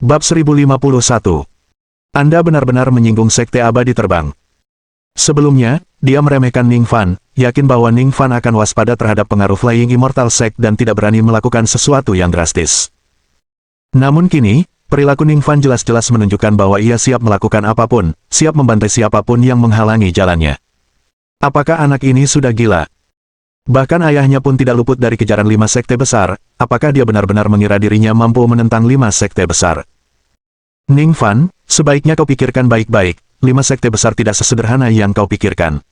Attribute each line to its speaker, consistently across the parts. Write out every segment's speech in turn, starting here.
Speaker 1: Bab 1051. Anda benar-benar menyinggung Sekte Abadi Terbang. Sebelumnya, dia meremehkan Ning Fan, yakin bahwa Ning Fan akan waspada terhadap pengaruh Flying Immortal Sect dan tidak berani melakukan sesuatu yang drastis. Namun kini, perilaku Ning Fan jelas-jelas menunjukkan bahwa ia siap melakukan apapun, siap membantai siapapun yang menghalangi jalannya. Apakah anak ini sudah gila? Bahkan ayahnya pun tidak luput dari kejaran 5 sekte besar. Apakah dia benar-benar mengira dirinya mampu menentang 5 sekte besar? Ning Fan, sebaiknya kau pikirkan baik-baik, 5 sekte besar tidak sesederhana yang kau pikirkan.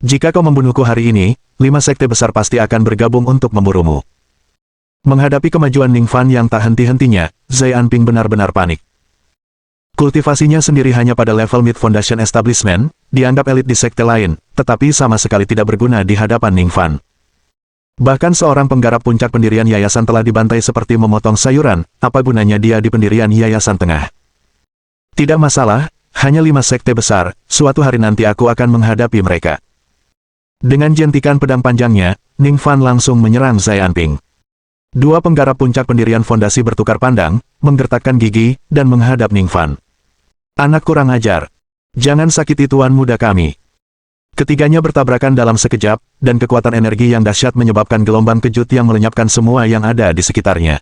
Speaker 1: Jika kau membunuhku hari ini, 5 sekte besar pasti akan bergabung untuk memburumu. Menghadapi kemajuan Ning Fan yang tak henti-hentinya, Zai Anping benar-benar panik. Kultivasinya sendiri hanya pada level Mid Foundation Establishment, dianggap elit di sekte lain, tetapi sama sekali tidak berguna di hadapan Ning Fan. Bahkan seorang penggarap puncak pendirian yayasan telah dibantai seperti memotong sayuran, apa gunanya dia di pendirian yayasan tengah? Tidak masalah, hanya 5 sekte besar, suatu hari nanti aku akan menghadapi mereka. Dengan jentikan pedang panjangnya, Ning Fan langsung menyerang Zai Anping. Dua penggarap puncak pendirian fondasi bertukar pandang, menggertakkan gigi, dan menghadap Ning Fan. Anak kurang ajar. Jangan sakiti tuan muda kami. Ketiganya bertabrakan dalam sekejap, dan kekuatan energi yang dahsyat menyebabkan gelombang kejut yang melenyapkan semua yang ada di sekitarnya.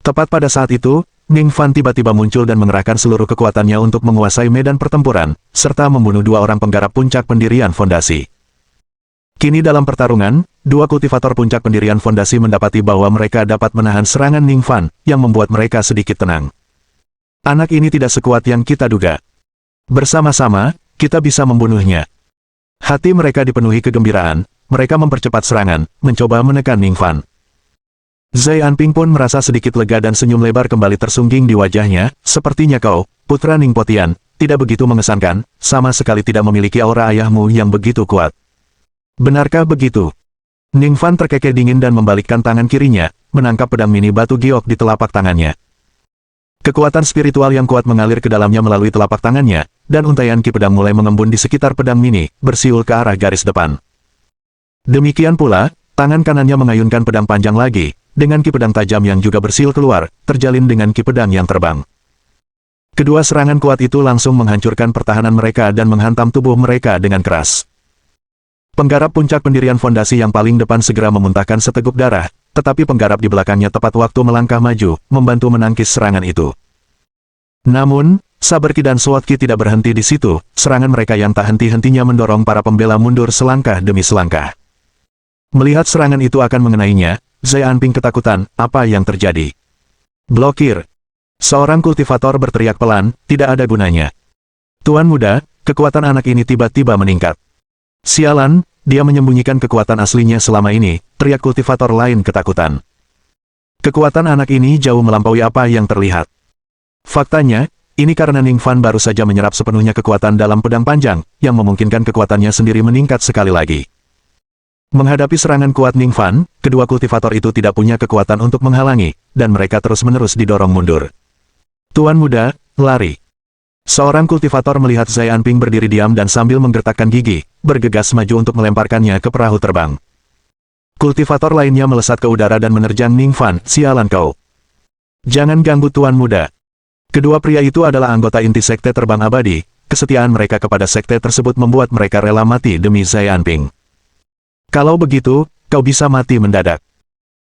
Speaker 1: Tepat pada saat itu, Ning Fan tiba-tiba muncul dan mengerahkan seluruh kekuatannya untuk menguasai medan pertempuran, serta membunuh 2 orang penggarap puncak pendirian fondasi. Kini dalam pertarungan, 2 kultivator puncak pendirian fondasi mendapati bahwa mereka dapat menahan serangan Ning Fan, yang membuat mereka sedikit tenang. Anak ini tidak sekuat yang kita duga. Bersama-sama, kita bisa membunuhnya. Hati mereka dipenuhi kegembiraan, mereka mempercepat serangan, mencoba menekan Ning Fan. Zai Anping pun merasa sedikit lega dan senyum lebar kembali tersungging di wajahnya. Sepertinya kau, putra Ning Potian, tidak begitu mengesankan, sama sekali tidak memiliki aura ayahmu yang begitu kuat. Benarkah begitu? Ning Fan terkekeh dingin dan membalikkan tangan kirinya, menangkap pedang mini batu giok di telapak tangannya. Kekuatan spiritual yang kuat mengalir ke dalamnya melalui telapak tangannya, dan untaian ki pedang mulai mengembun di sekitar pedang mini, bersiul ke arah garis depan. Demikian pula, tangan kanannya mengayunkan pedang panjang lagi, dengan ki pedang tajam yang juga bersiul keluar, terjalin dengan ki pedang yang terbang. Kedua serangan kuat itu langsung menghancurkan pertahanan mereka dan menghantam tubuh mereka dengan keras. Penggarap puncak pendirian fondasi yang paling depan segera memuntahkan seteguk darah, tetapi penggarap di belakangnya tepat waktu melangkah maju, membantu menangkis serangan itu. Namun, saber ki dan sword ki tidak berhenti di situ, serangan mereka yang tak henti-hentinya mendorong para pembela mundur selangkah demi selangkah. Melihat serangan itu akan mengenainya, Zai Anping ketakutan, apa yang terjadi? Blokir! Seorang kultivator berteriak pelan, tidak ada gunanya. Tuan muda, kekuatan anak ini tiba-tiba meningkat. Sialan, dia menyembunyikan kekuatan aslinya selama ini, teriak kultivator lain ketakutan. Kekuatan anak ini jauh melampaui apa yang terlihat. Faktanya, ini karena Ning Fan baru saja menyerap sepenuhnya kekuatan dalam pedang panjang, yang memungkinkan kekuatannya sendiri meningkat sekali lagi. Menghadapi serangan kuat Ning Fan, kedua kultivator itu tidak punya kekuatan untuk menghalangi, dan mereka terus-menerus didorong mundur. Tuan muda, lari. Seorang kultivator melihat Zai Anping berdiri diam dan sambil menggertakkan gigi, bergegas maju untuk melemparkannya ke perahu terbang. Kultivator lainnya melesat ke udara dan menerjang Ning Fan, sialan kau. Jangan ganggu tuan muda. Kedua pria itu adalah anggota inti sekte terbang abadi, kesetiaan mereka kepada sekte tersebut membuat mereka rela mati demi Zai Anping. Kalau begitu, kau bisa mati mendadak.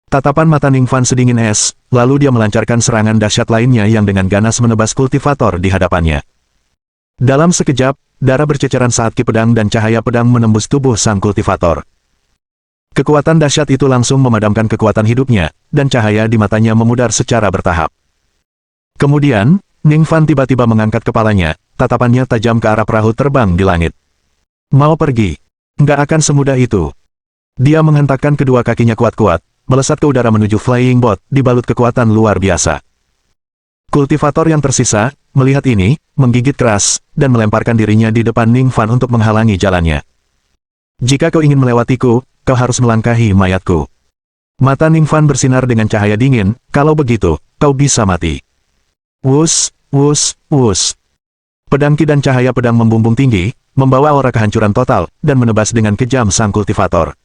Speaker 1: Tatapan mata Ning Fan sedingin es, lalu dia melancarkan serangan dahsyat lainnya yang dengan ganas menebas kultivator di hadapannya. Dalam sekejap, darah berceceran saat ki pedang dan cahaya pedang menembus tubuh sang kultivator. Kekuatan dahsyat itu langsung memadamkan kekuatan hidupnya, dan cahaya di matanya memudar secara bertahap. Kemudian, Ning Fan tiba-tiba mengangkat kepalanya, tatapannya tajam ke arah perahu terbang di langit. Mau pergi? Nggak akan semudah itu. Dia menghentakkan kedua kakinya kuat-kuat, melesat ke udara menuju flying boat, dibalut kekuatan luar biasa. Kultivator yang tersisa, melihat ini, menggigit keras, dan melemparkan dirinya di depan Ning Fan untuk menghalangi jalannya. Jika kau ingin melewatiku, kau harus melangkahi mayatku. Mata Ning Fan bersinar dengan cahaya dingin, kalau begitu, kau bisa mati. Wus, wus, wus. Pedang ki dan cahaya pedang membumbung tinggi, membawa aura kehancuran total, dan menebas dengan kejam sang kultivator.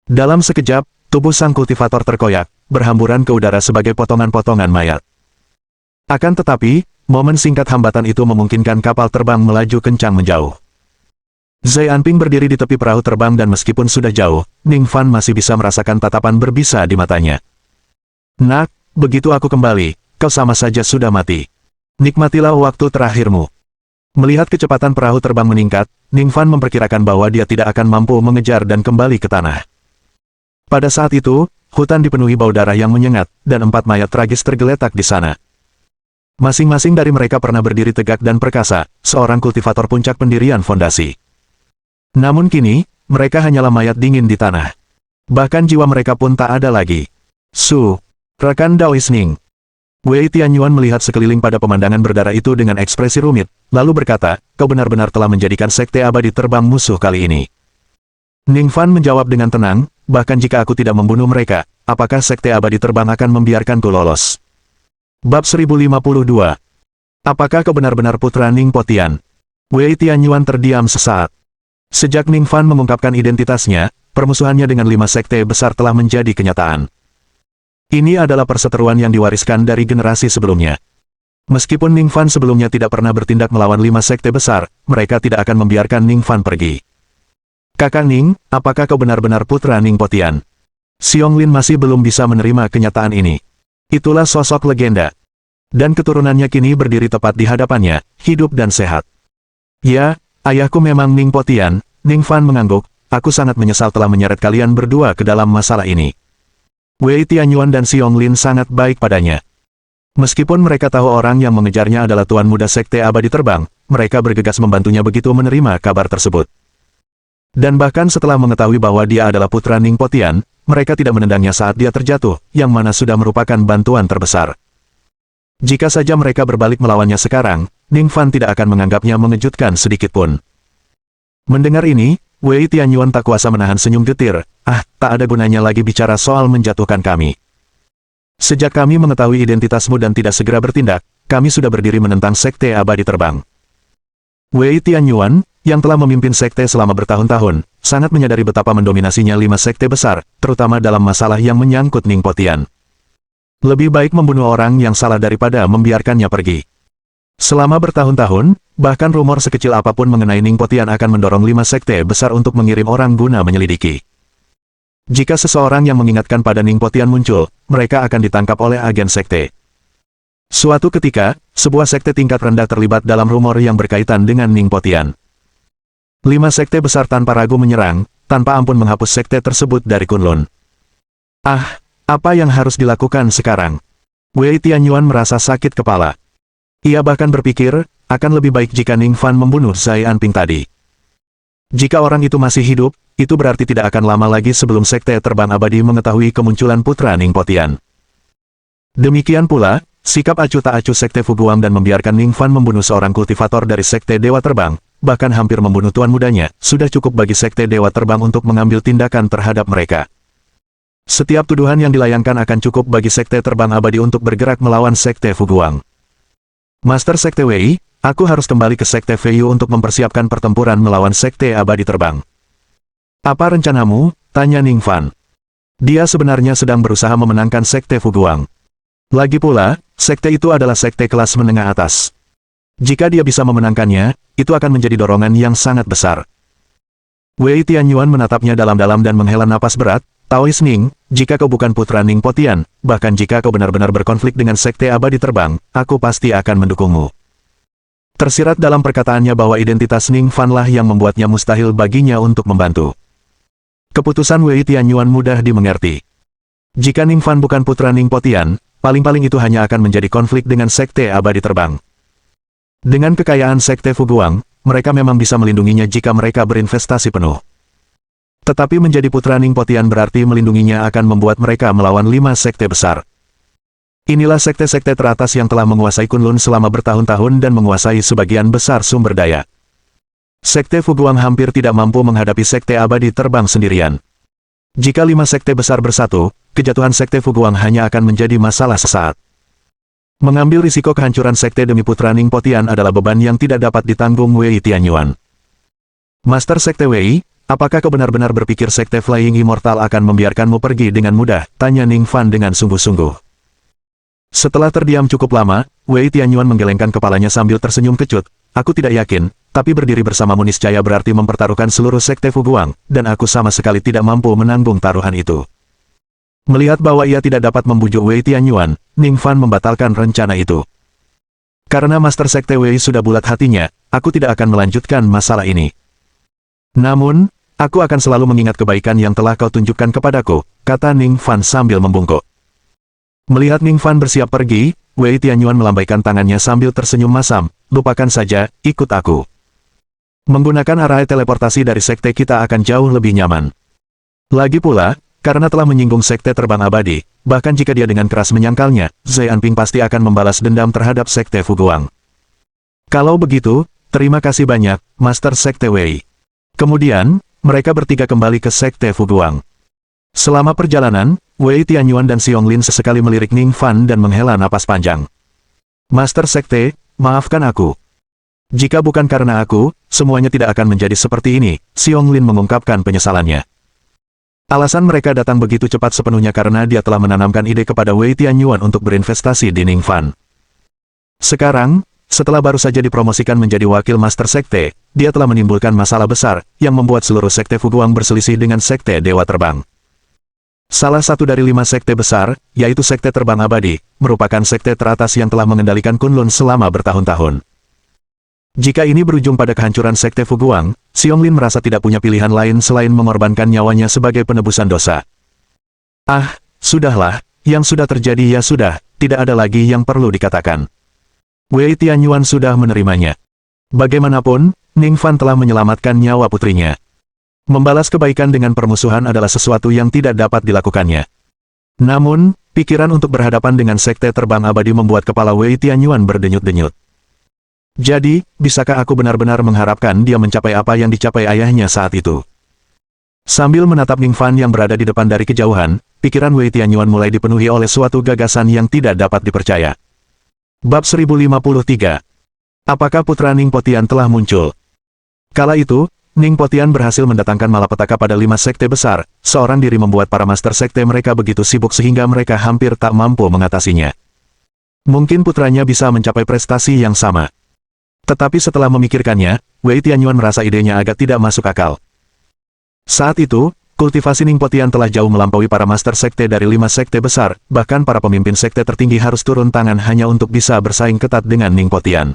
Speaker 1: Dalam sekejap, tubuh sang kultivator terkoyak, berhamburan ke udara sebagai potongan-potongan mayat. Akan tetapi, momen singkat hambatan itu memungkinkan kapal terbang melaju kencang menjauh. Zai Anping berdiri di tepi perahu terbang dan meskipun sudah jauh, Ning Fan masih bisa merasakan tatapan berbisa di matanya. Nak, begitu aku kembali, kau sama saja sudah mati. Nikmatilah waktu terakhirmu. Melihat kecepatan perahu terbang meningkat, Ning Fan memperkirakan bahwa dia tidak akan mampu mengejar dan kembali ke tanah. Pada saat itu, hutan dipenuhi bau darah yang menyengat, dan 4 mayat tragis tergeletak di sana. Masing-masing dari mereka pernah berdiri tegak dan perkasa, seorang kultivator puncak pendirian fondasi. Namun kini, mereka hanyalah mayat dingin di tanah. Bahkan jiwa mereka pun tak ada lagi. Rekan Daois Ning. Wei Tianyuan melihat sekeliling pada pemandangan berdarah itu dengan ekspresi rumit, lalu berkata, kau benar-benar telah menjadikan sekte abadi terbang musuh kali ini. Ning Fan menjawab dengan tenang, bahkan jika aku tidak membunuh mereka, apakah sekte abadi terbang akan membiarkanku lolos? Bab 1052. Apakah kau benar-benar putra Ning Potian? Wei Tianyuan terdiam sesaat. Sejak Ning Fan mengungkapkan identitasnya, permusuhannya dengan 5 sekte besar telah menjadi kenyataan. Ini adalah perseteruan yang diwariskan dari generasi sebelumnya. Meskipun Ning Fan sebelumnya tidak pernah bertindak melawan 5 sekte besar, mereka tidak akan membiarkan Ning Fan pergi. Kakak Ning, apakah kau benar-benar putra Ning Potian? Xiong Lin masih belum bisa menerima kenyataan ini. Itulah sosok legenda. Dan keturunannya kini berdiri tepat di hadapannya, hidup dan sehat. Ya, ayahku memang Ning Potian. Ning Fan mengangguk, aku sangat menyesal telah menyeret kalian berdua ke dalam masalah ini. Wei Tianyuan dan Xiong Lin sangat baik padanya. Meskipun mereka tahu orang yang mengejarnya adalah Tuan Muda Sekte Abadi Terbang, mereka bergegas membantunya begitu menerima kabar tersebut. Dan bahkan setelah mengetahui bahwa dia adalah putra Ning Potian, mereka tidak menendangnya saat dia terjatuh, yang mana sudah merupakan bantuan terbesar. Jika saja mereka berbalik melawannya sekarang, Ning Fan tidak akan menganggapnya mengejutkan sedikitpun. Mendengar ini, Wei Tianyuan tak kuasa menahan senyum getir. Tak ada gunanya lagi bicara soal menjatuhkan kami. Sejak kami mengetahui identitasmu dan tidak segera bertindak, kami sudah berdiri menentang Sekte Abadi Terbang. Wei Tianyuan, yang telah memimpin sekte selama bertahun-tahun, sangat menyadari betapa mendominasinya 5 sekte besar, terutama dalam masalah yang menyangkut Ning Potian. Lebih baik membunuh orang yang salah daripada membiarkannya pergi. Selama bertahun-tahun, bahkan rumor sekecil apapun mengenai Ning Potian akan mendorong 5 sekte besar untuk mengirim orang guna menyelidiki. Jika seseorang yang mengingatkan pada Ning Potian muncul, mereka akan ditangkap oleh agen sekte. Suatu ketika, sebuah sekte tingkat rendah terlibat dalam rumor yang berkaitan dengan Ning Potian. 5 sekte besar tanpa ragu menyerang, tanpa ampun menghapus sekte tersebut dari Kunlun. Apa yang harus dilakukan sekarang? Wei Tianyuan merasa sakit kepala. Ia bahkan berpikir, akan lebih baik jika Ning Fan membunuh Zai Anping tadi. Jika orang itu masih hidup, itu berarti tidak akan lama lagi sebelum Sekte Terbang Abadi mengetahui kemunculan putra Ning Potian. Demikian pula, sikap acuh tak acuh Sekte Fuguang dan membiarkan Ning Fan membunuh seorang kultivator dari Sekte Dewa Terbang, bahkan hampir membunuh tuan mudanya, sudah cukup bagi Sekte Dewa Terbang untuk mengambil tindakan terhadap mereka. Setiap tuduhan yang dilayangkan akan cukup bagi Sekte Terbang Abadi untuk bergerak melawan Sekte Fuguang. Master Sekte Wei, aku harus kembali ke Sekte Feiyu untuk mempersiapkan pertempuran melawan Sekte Abadi Terbang. Apa rencanamu? Tanya Ning Fan. Dia sebenarnya sedang berusaha memenangkan Sekte Fuguang. Lagi pula, sekte itu adalah sekte kelas menengah atas. Jika dia bisa memenangkannya, itu akan menjadi dorongan yang sangat besar. Wei Tianyuan menatapnya dalam-dalam dan menghela napas berat. Taois Ning, jika kau bukan putra Ning Potian, bahkan jika kau benar-benar berkonflik dengan Sekte Abadi Terbang, aku pasti akan mendukungmu. Tersirat dalam perkataannya bahwa identitas Ning Fan lah yang membuatnya mustahil baginya untuk membantu. Keputusan Wei Tianyuan mudah dimengerti. Jika Ning Fan bukan putra Ning Potian, paling-paling itu hanya akan menjadi konflik dengan Sekte Abadi Terbang. Dengan kekayaan Sekte Fuguang, mereka memang bisa melindunginya jika mereka berinvestasi penuh. Tetapi menjadi putra Ning Potian berarti melindunginya akan membuat mereka melawan 5 sekte besar. Inilah sekte-sekte teratas yang telah menguasai Kunlun selama bertahun-tahun dan menguasai sebagian besar sumber daya. Sekte Fuguang hampir tidak mampu menghadapi Sekte Abadi Terbang sendirian. Jika 5 sekte besar bersatu, kejatuhan Sekte Fuguang hanya akan menjadi masalah sesaat. Mengambil risiko kehancuran sekte demi putra Ning Potian adalah beban yang tidak dapat ditanggung Wei Tianyuan. Master Sekte Wei, apakah kau benar-benar berpikir Sekte Flying Immortal akan membiarkanmu pergi dengan mudah? Tanya Ning Fan dengan sungguh-sungguh. Setelah terdiam cukup lama, Wei Tianyuan menggelengkan kepalanya sambil tersenyum kecut. Aku tidak yakin, tapi berdiri bersamamu niscaya berarti mempertaruhkan seluruh sekte Fuguang, dan aku sama sekali tidak mampu menanggung taruhan itu. Melihat bahwa ia tidak dapat membujuk Wei Tianyuan, Ning Fan membatalkan rencana itu. Karena Master Sekte Wei sudah bulat hatinya, aku tidak akan melanjutkan masalah ini. Namun, aku akan selalu mengingat kebaikan yang telah kau tunjukkan kepadaku, kata Ning Fan sambil membungkuk. Melihat Ning Fan bersiap pergi, Wei Tianyuan melambaikan tangannya sambil tersenyum masam, lupakan saja, ikut aku. Menggunakan arai teleportasi dari sekte kita akan jauh lebih nyaman. Lagi pula, karena telah menyinggung sekte terbang abadi, bahkan jika dia dengan keras menyangkalnya, Zai Anping pasti akan membalas dendam terhadap sekte Fuguang. Kalau begitu, terima kasih banyak, Master Sekte Wei. Kemudian, mereka bertiga kembali ke sekte Fuguang. Selama perjalanan, Wei Tianyuan dan Xiong Lin sesekali melirik Ning Fan dan menghela napas panjang. Master Sekte, maafkan aku. Jika bukan karena aku, semuanya tidak akan menjadi seperti ini, Xiong Lin mengungkapkan penyesalannya. Alasan mereka datang begitu cepat sepenuhnya karena dia telah menanamkan ide kepada Wei Tianyuan untuk berinvestasi di Ning Fan. Sekarang, setelah baru saja dipromosikan menjadi wakil Master Sekte, dia telah menimbulkan masalah besar, yang membuat seluruh sekte Fuguang berselisih dengan sekte Dewa Terbang. Salah satu dari 5 sekte besar, yaitu sekte terbang abadi, merupakan sekte teratas yang telah mengendalikan Kunlun selama bertahun-tahun. Jika ini berujung pada kehancuran sekte Fuguang, Xiong Lin merasa tidak punya pilihan lain selain mengorbankan nyawanya sebagai penebusan dosa. Ah, sudahlah, yang sudah terjadi ya sudah, tidak ada lagi yang perlu dikatakan. Wei Tianyuan sudah menerimanya. Bagaimanapun, Ning Fan telah menyelamatkan nyawa putrinya. Membalas kebaikan dengan permusuhan adalah sesuatu yang tidak dapat dilakukannya. Namun, pikiran untuk berhadapan dengan sekte terbang abadi membuat kepala Wei Tianyuan berdenyut-denyut. Jadi, bisakah aku benar-benar mengharapkan dia mencapai apa yang dicapai ayahnya saat itu? Sambil menatap Ning Fan yang berada di depan dari kejauhan, pikiran Wei Tianyuan mulai dipenuhi oleh suatu gagasan yang tidak dapat dipercaya. Bab 1053. Apakah putra Ning Potian telah muncul? Kala itu, Ning Potian berhasil mendatangkan malapetaka pada 5 sekte besar, seorang diri membuat para master sekte mereka begitu sibuk sehingga mereka hampir tak mampu mengatasinya. Mungkin putranya bisa mencapai prestasi yang sama. Tetapi setelah memikirkannya, Wei Tianyuan merasa idenya agak tidak masuk akal. Saat itu, kultivasi Ning Potian telah jauh melampaui para master sekte dari 5 sekte besar, bahkan para pemimpin sekte tertinggi harus turun tangan hanya untuk bisa bersaing ketat dengan Ning Potian.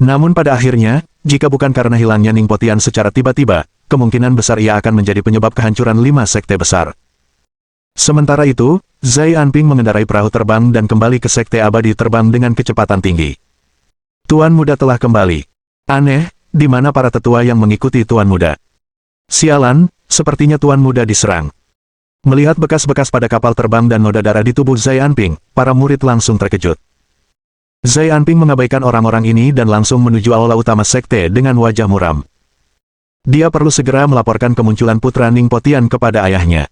Speaker 1: Namun pada akhirnya, jika bukan karena hilangnya Ning Potian secara tiba-tiba, kemungkinan besar ia akan menjadi penyebab kehancuran 5 sekte besar. Sementara itu, Zai Anping mengendarai perahu terbang dan kembali ke sekte abadi terbang dengan kecepatan tinggi. Tuan Muda telah kembali. Aneh, di mana para tetua yang mengikuti Tuan Muda? Sialan, sepertinya Tuan Muda diserang. Melihat bekas-bekas pada kapal terbang dan noda darah di tubuh Zai Anping, para murid langsung terkejut. Zai Anping mengabaikan orang-orang ini dan langsung menuju aula utama sekte dengan wajah muram. Dia perlu segera melaporkan kemunculan putra Ning Potian kepada ayahnya.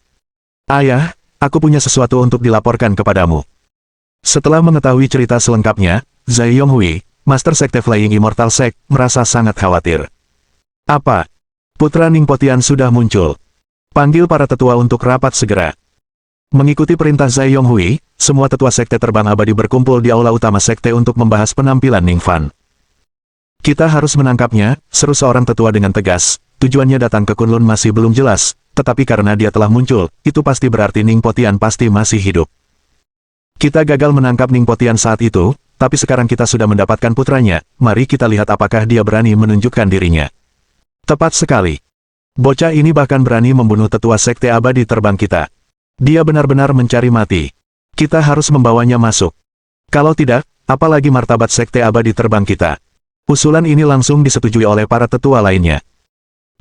Speaker 1: Ayah, aku punya sesuatu untuk dilaporkan kepadamu. Setelah mengetahui cerita selengkapnya, Zai Yonghui, Master Sekte Flying Immortal Sect, merasa sangat khawatir. Apa? Putra Ning Potian sudah muncul. Panggil para tetua untuk rapat segera. Mengikuti perintah Zai Yonghui, semua tetua sekte terbang abadi berkumpul di aula utama sekte untuk membahas penampilan Ning Fan. Kita harus menangkapnya, seru seorang tetua dengan tegas. Tujuannya datang ke Kunlun masih belum jelas, tetapi karena dia telah muncul, itu pasti berarti Ning Potian pasti masih hidup. Kita gagal menangkap Ning Potian saat itu, tapi sekarang kita sudah mendapatkan putranya, mari kita lihat apakah dia berani menunjukkan dirinya. Tepat sekali. Bocah ini bahkan berani membunuh tetua sekte abadi terbang kita. Dia benar-benar mencari mati. Kita harus membawanya masuk. Kalau tidak, apalagi martabat sekte abadi terbang kita. Usulan ini langsung disetujui oleh para tetua lainnya.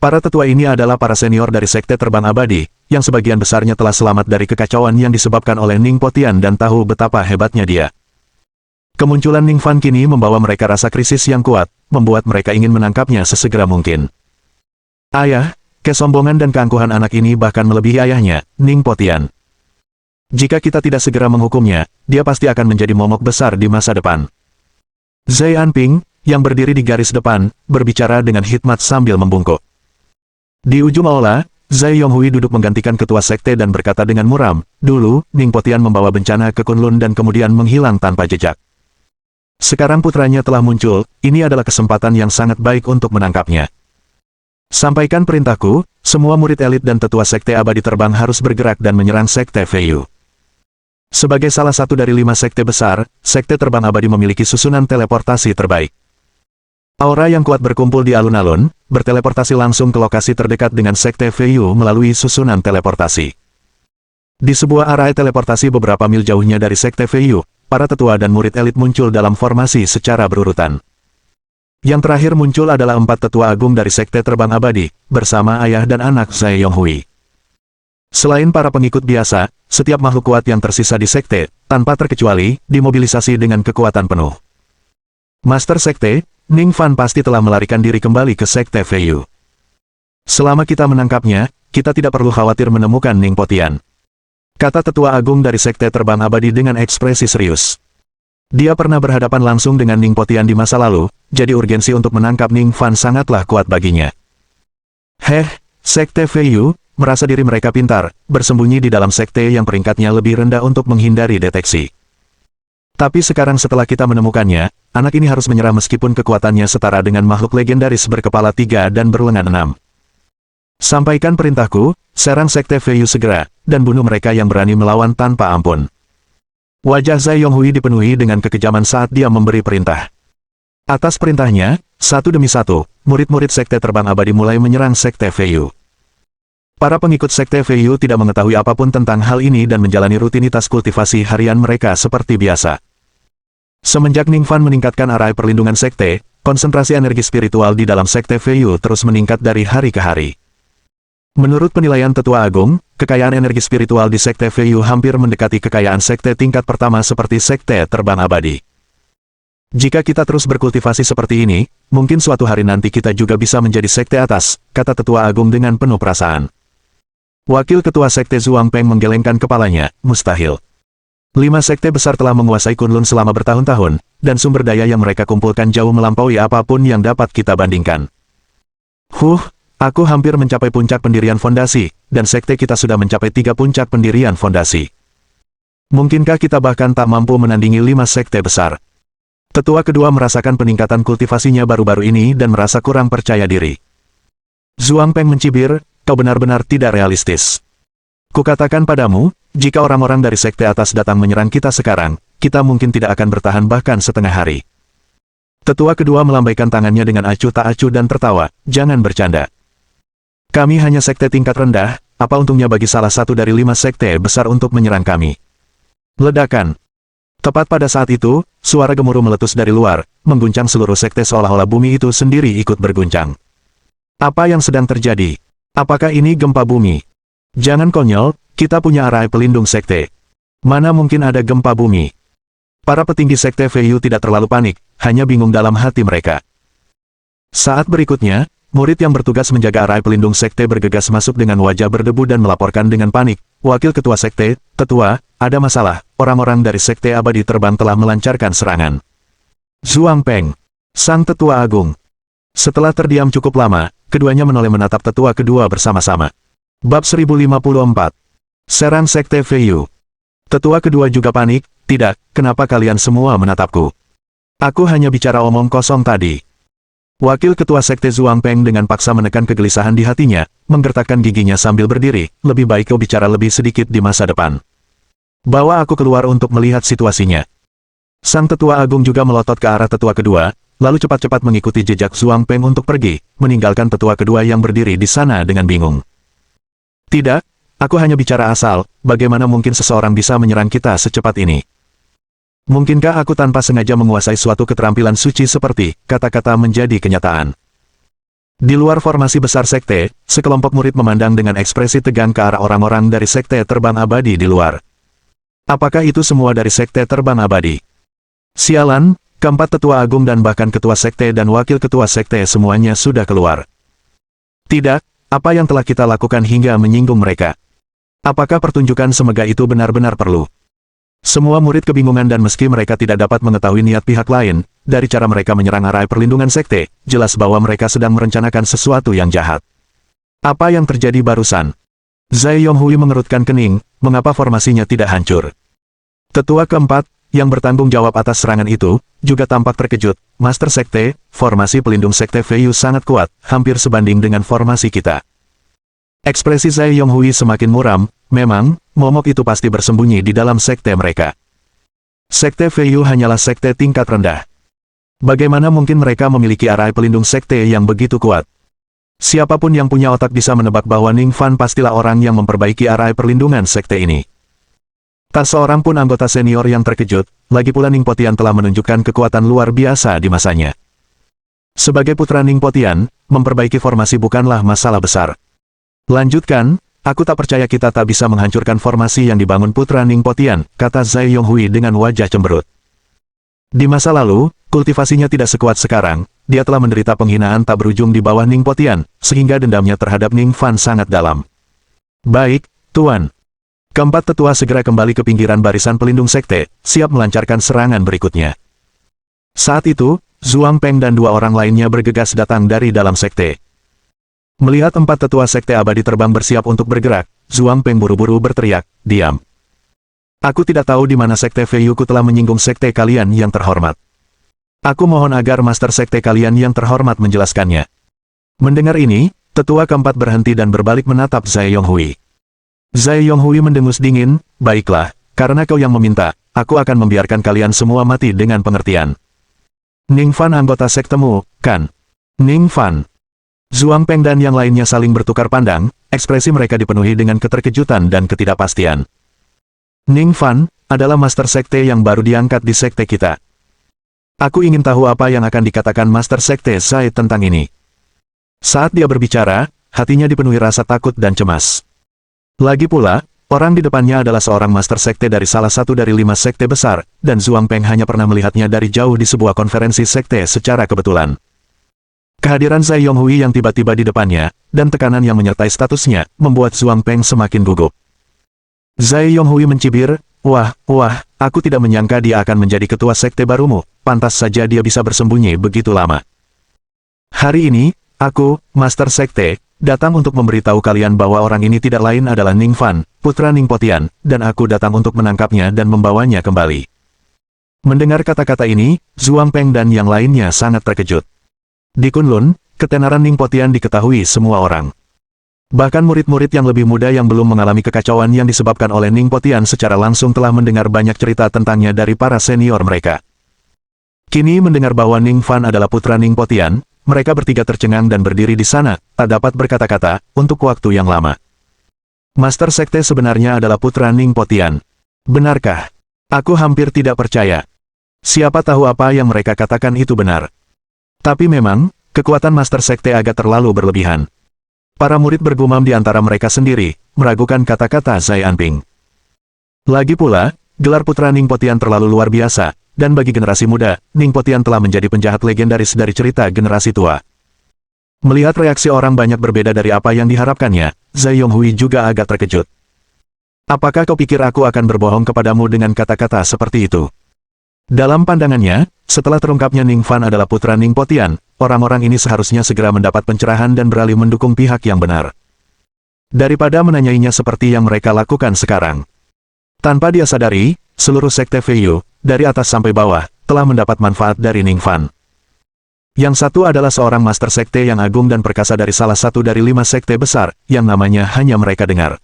Speaker 1: Para tetua ini adalah para senior dari sekte terbang abadi, yang sebagian besarnya telah selamat dari kekacauan yang disebabkan oleh Ning Potian dan tahu betapa hebatnya dia. Kemunculan Ning Fan kini membawa mereka rasa krisis yang kuat, membuat mereka ingin menangkapnya sesegera mungkin. Ayah, kesombongan dan keangkuhan anak ini bahkan melebihi ayahnya, Ning Potian. Jika kita tidak segera menghukumnya, dia pasti akan menjadi momok besar di masa depan. Zai Anping, yang berdiri di garis depan, berbicara dengan hikmat sambil membungkuk. Di ujung aula, Zhai Yonghui duduk menggantikan ketua sekte dan berkata dengan muram, dulu, Ning Potian membawa bencana ke Kunlun dan kemudian menghilang tanpa jejak. Sekarang putranya telah muncul, ini adalah kesempatan yang sangat baik untuk menangkapnya. Sampaikan perintahku, semua murid elit dan tetua sekte abadi terbang harus bergerak dan menyerang sekte Feiyu. Sebagai salah satu dari 5 sekte besar, sekte terbang abadi memiliki susunan teleportasi terbaik. Aura yang kuat berkumpul di alun-alun, berteleportasi langsung ke lokasi terdekat dengan sekte Feiyu melalui susunan teleportasi. Di sebuah arai teleportasi beberapa mil jauhnya dari sekte Feiyu, para tetua dan murid elit muncul dalam formasi secara berurutan. Yang terakhir muncul adalah 4 tetua agung dari sekte terbang abadi, bersama ayah dan anak Zhai Yonghui. Selain para pengikut biasa, setiap makhluk kuat yang tersisa di sekte, tanpa terkecuali, dimobilisasi dengan kekuatan penuh. Master Sekte, Ning Fan pasti telah melarikan diri kembali ke sekte Feiyu. Selama kita menangkapnya, kita tidak perlu khawatir menemukan Ning Potian. Kata tetua agung dari sekte terbang abadi dengan ekspresi serius. Dia pernah berhadapan langsung dengan Ning Potian di masa lalu, jadi urgensi untuk menangkap Ning Fan sangatlah kuat baginya. Sekte Feiyu, merasa diri mereka pintar, bersembunyi di dalam sekte yang peringkatnya lebih rendah untuk menghindari deteksi. Tapi sekarang setelah kita menemukannya, anak ini harus menyerah meskipun kekuatannya setara dengan makhluk legendaris berkepala 3 dan berlengan 6. Sampaikan perintahku, serang sekte Feiyu segera, dan bunuh mereka yang berani melawan tanpa ampun. Wajah Zhai Yonghui dipenuhi dengan kekejaman saat dia memberi perintah. Atas perintahnya, satu demi satu, murid-murid sekte terbang abadi mulai menyerang sekte Feiyu. Para pengikut sekte Feiyu tidak mengetahui apapun tentang hal ini dan menjalani rutinitas kultivasi harian mereka seperti biasa. Semenjak Ning Fan meningkatkan arai perlindungan sekte, konsentrasi energi spiritual di dalam sekte Feiyu terus meningkat dari hari ke hari. Menurut penilaian tetua agung, kekayaan energi spiritual di sekte Feiyu hampir mendekati kekayaan sekte tingkat pertama seperti sekte terbang abadi. Jika kita terus berkultivasi seperti ini, mungkin suatu hari nanti kita juga bisa menjadi sekte atas, kata tetua agung dengan penuh perasaan. Wakil ketua sekte Zhuang Peng menggelengkan kepalanya, mustahil. 5 sekte besar telah menguasai Kunlun selama bertahun-tahun, dan sumber daya yang mereka kumpulkan jauh melampaui apapun yang dapat kita bandingkan. Aku hampir mencapai puncak pendirian fondasi, dan sekte kita sudah mencapai 3 puncak pendirian fondasi. Mungkinkah kita bahkan tak mampu menandingi 5 sekte besar? Tetua kedua merasakan peningkatan kultivasinya baru-baru ini dan merasa kurang percaya diri. Zhuang Peng mencibir, kau benar-benar tidak realistis. Kukatakan padamu, jika orang-orang dari sekte atas datang menyerang kita sekarang, kita mungkin tidak akan bertahan bahkan setengah hari. Tetua kedua melambaikan tangannya dengan acuh tak acuh dan tertawa, jangan bercanda. Kami hanya sekte tingkat rendah, apa untungnya bagi salah satu dari 5 sekte besar untuk menyerang kami? Ledakan. Tepat pada saat itu, suara gemuruh meletus dari luar, mengguncang seluruh sekte seolah-olah bumi itu sendiri ikut berguncang. Apa yang sedang terjadi? Apakah ini gempa bumi? Jangan konyol, kita punya arai pelindung sekte. Mana mungkin ada gempa bumi? Para petinggi sekte Feiyu tidak terlalu panik, hanya bingung dalam hati mereka. Saat berikutnya, murid yang bertugas menjaga arai pelindung sekte bergegas masuk dengan wajah berdebu dan melaporkan dengan panik, wakil ketua sekte, tetua, ada masalah, orang-orang dari sekte abadi terbang telah melancarkan serangan. Zhuang Peng, sang tetua agung. Setelah terdiam cukup lama, keduanya menoleh menatap tetua kedua bersama-sama. Bab 1054. Serang sekte Feiyu. Tetua kedua juga panik, tidak, kenapa kalian semua menatapku? Aku hanya bicara omong kosong tadi. Wakil ketua sekte Zhuang Peng dengan paksa menekan kegelisahan di hatinya, menggertakkan giginya sambil berdiri, lebih baik kau bicara lebih sedikit di masa depan. Bawa aku keluar untuk melihat situasinya. Sang tetua agung juga melotot ke arah tetua kedua, lalu cepat-cepat mengikuti jejak Zhuang Peng untuk pergi, meninggalkan tetua kedua yang berdiri di sana dengan bingung. Tidak, aku hanya bicara asal, bagaimana mungkin seseorang bisa menyerang kita secepat ini? Mungkinkah aku tanpa sengaja menguasai suatu keterampilan suci seperti, kata-kata menjadi kenyataan? Di luar formasi besar sekte, sekelompok murid memandang dengan ekspresi tegang ke arah orang-orang dari sekte terbang abadi di luar. Apakah itu semua dari sekte terbang abadi? Sialan, keempat tetua agung dan bahkan ketua sekte dan wakil ketua sekte semuanya sudah keluar. Tidak. Apa yang telah kita lakukan hingga menyinggung mereka? Apakah pertunjukan semegah itu benar-benar perlu? Semua murid kebingungan dan meski mereka tidak dapat mengetahui niat pihak lain, dari cara mereka menyerang arai perlindungan sekte, jelas bahwa mereka sedang merencanakan sesuatu yang jahat. Apa yang terjadi barusan? Zai Yonghui mengerutkan kening, mengapa formasinya tidak hancur? Tetua keempat, yang bertanggung jawab atas serangan itu, juga tampak terkejut. Master Sekte, formasi pelindung Sekte Feiyu sangat kuat, hampir sebanding dengan formasi kita. Ekspresi Zai Yonghui semakin muram, memang, momok itu pasti bersembunyi di dalam sekte mereka. Sekte Feiyu hanyalah sekte tingkat rendah. Bagaimana mungkin mereka memiliki arai pelindung sekte yang begitu kuat? Siapapun yang punya otak bisa menebak bahwa Ning Fan pastilah orang yang memperbaiki arai perlindungan sekte ini. Tak seorang pun anggota senior yang terkejut, lagi pula Ning Potian telah menunjukkan kekuatan luar biasa di masanya. Sebagai putra Ning Potian, memperbaiki formasi bukanlah masalah besar. Lanjutkan, aku tak percaya kita tak bisa menghancurkan formasi yang dibangun putra Ning Potian, kata Zai Yonghui dengan wajah cemberut. Di masa lalu, kultivasinya tidak sekuat sekarang, dia telah menderita penghinaan tak berujung di bawah Ning Potian, sehingga dendamnya terhadap Ning Fan sangat dalam. Baik, Tuan. Keempat tetua segera kembali ke pinggiran barisan pelindung sekte, siap melancarkan serangan berikutnya. Saat itu, Zhuang Peng dan dua orang lainnya bergegas datang dari dalam sekte. Melihat empat tetua sekte abadi terbang bersiap untuk bergerak, Zhuang Peng buru-buru berteriak, "Diam! Aku tidak tahu di mana sekte Feiyuku telah menyinggung sekte kalian yang terhormat. Aku mohon agar master sekte kalian yang terhormat menjelaskannya." Mendengar ini, tetua keempat berhenti dan berbalik menatap Zai Yonghui. Zai Yonghui mendengus dingin, "Baiklah, karena kau yang meminta, aku akan membiarkan kalian semua mati dengan pengertian." Ning Fan anggota sektemu, kan? Ning Fan. Zhuang Peng dan yang lainnya saling bertukar pandang, ekspresi mereka dipenuhi dengan keterkejutan dan ketidakpastian. Ning Fan adalah master sekte yang baru diangkat di sekte kita. Aku ingin tahu apa yang akan dikatakan master sekte Zai tentang ini. Saat dia berbicara, hatinya dipenuhi rasa takut dan cemas. Lagi pula, orang di depannya adalah seorang master sekte dari salah satu dari 5 sekte besar, dan Zhuang Peng hanya pernah melihatnya dari jauh di sebuah konferensi sekte secara kebetulan. Kehadiran Zai Yonghui yang tiba-tiba di depannya, dan tekanan yang menyertai statusnya, membuat Zhuang Peng semakin gugup. Zai Yonghui mencibir, wah, aku tidak menyangka dia akan menjadi ketua sekte barumu, pantas saja dia bisa bersembunyi begitu lama. Hari ini, aku, Master Sekte, datang untuk memberitahu kalian bahwa orang ini tidak lain adalah Ning Fan, putra Ning Potian, dan aku datang untuk menangkapnya dan membawanya kembali. Mendengar kata-kata ini, Zhuang Peng dan yang lainnya sangat terkejut. Di Kunlun, ketenaran Ning Potian diketahui semua orang. Bahkan murid-murid yang lebih muda yang belum mengalami kekacauan yang disebabkan oleh Ning Potian secara langsung telah mendengar banyak cerita tentangnya dari para senior mereka. Kini mendengar bahwa Ning Fan adalah putra Ning Potian, mereka bertiga tercengang dan berdiri di sana, tak dapat berkata-kata, untuk waktu yang lama. Master Sekte sebenarnya adalah putra Ning Potian. Benarkah? Aku hampir tidak percaya. Siapa tahu apa yang mereka katakan itu benar. Tapi memang, kekuatan Master Sekte agak terlalu berlebihan. Para murid bergumam di antara mereka sendiri, meragukan kata-kata Zai Anping. Lagi pula, gelar putra Ning Potian terlalu luar biasa, dan bagi generasi muda, Ning Potian telah menjadi penjahat legendaris dari cerita generasi tua. Melihat reaksi orang banyak berbeda dari apa yang diharapkannya, Zai Yonghui juga agak terkejut. Apakah kau pikir aku akan berbohong kepadamu dengan kata-kata seperti itu? Dalam pandangannya, setelah terungkapnya Ning Fan adalah putra Ning Potian, orang-orang ini seharusnya segera mendapat pencerahan dan beralih mendukung pihak yang benar. Daripada menanyainya seperti yang mereka lakukan sekarang. Tanpa dia sadari, seluruh sekte Feiyu, dari atas sampai bawah, telah mendapat manfaat dari Ning Fan. Yang satu adalah seorang master sekte yang agung dan perkasa dari salah satu dari 5 sekte besar, yang namanya hanya mereka dengar.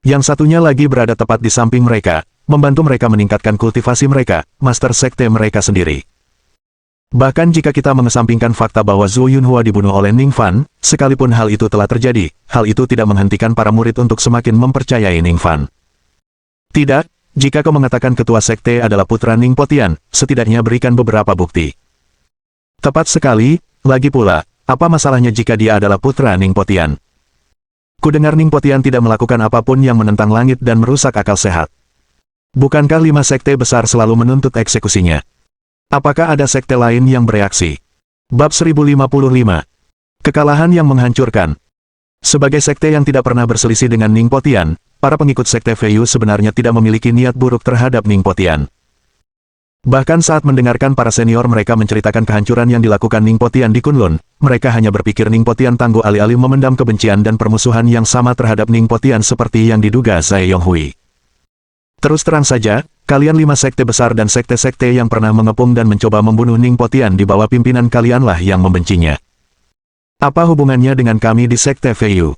Speaker 1: Yang satunya lagi berada tepat di samping mereka, membantu mereka meningkatkan kultivasi mereka, master sekte mereka sendiri. Bahkan jika kita mengesampingkan fakta bahwa Zhou Yunhua dibunuh oleh Ning Fan, sekalipun hal itu telah terjadi, hal itu tidak menghentikan para murid untuk semakin mempercayai Ning Fan. Tidak, jika kau mengatakan ketua sekte adalah putra Ning Potian, setidaknya berikan beberapa bukti. Tepat sekali, lagi pula, apa masalahnya jika dia adalah putra Ning Potian? Kudengar Ning Potian tidak melakukan apapun yang menentang langit dan merusak akal sehat. Bukankah 5 sekte besar selalu menuntut eksekusinya? Apakah ada sekte lain yang bereaksi? Bab 1055. Kekalahan yang menghancurkan. Sebagai sekte yang tidak pernah berselisih dengan Ning Potian, para pengikut sekte Feiyu sebenarnya tidak memiliki niat buruk terhadap Ning Potian. Bahkan saat mendengarkan para senior mereka menceritakan kehancuran yang dilakukan Ning Potian di Kunlun, mereka hanya berpikir Ning Potian tangguh alih-alih memendam kebencian dan permusuhan yang sama terhadap Ning Potian seperti yang diduga Zhai Yonghui. Terus terang saja, kalian 5 sekte besar dan sekte-sekte yang pernah mengepung dan mencoba membunuh Ning Potian di bawah pimpinan kalianlah yang membencinya. Apa hubungannya dengan kami di sekte Feiyu?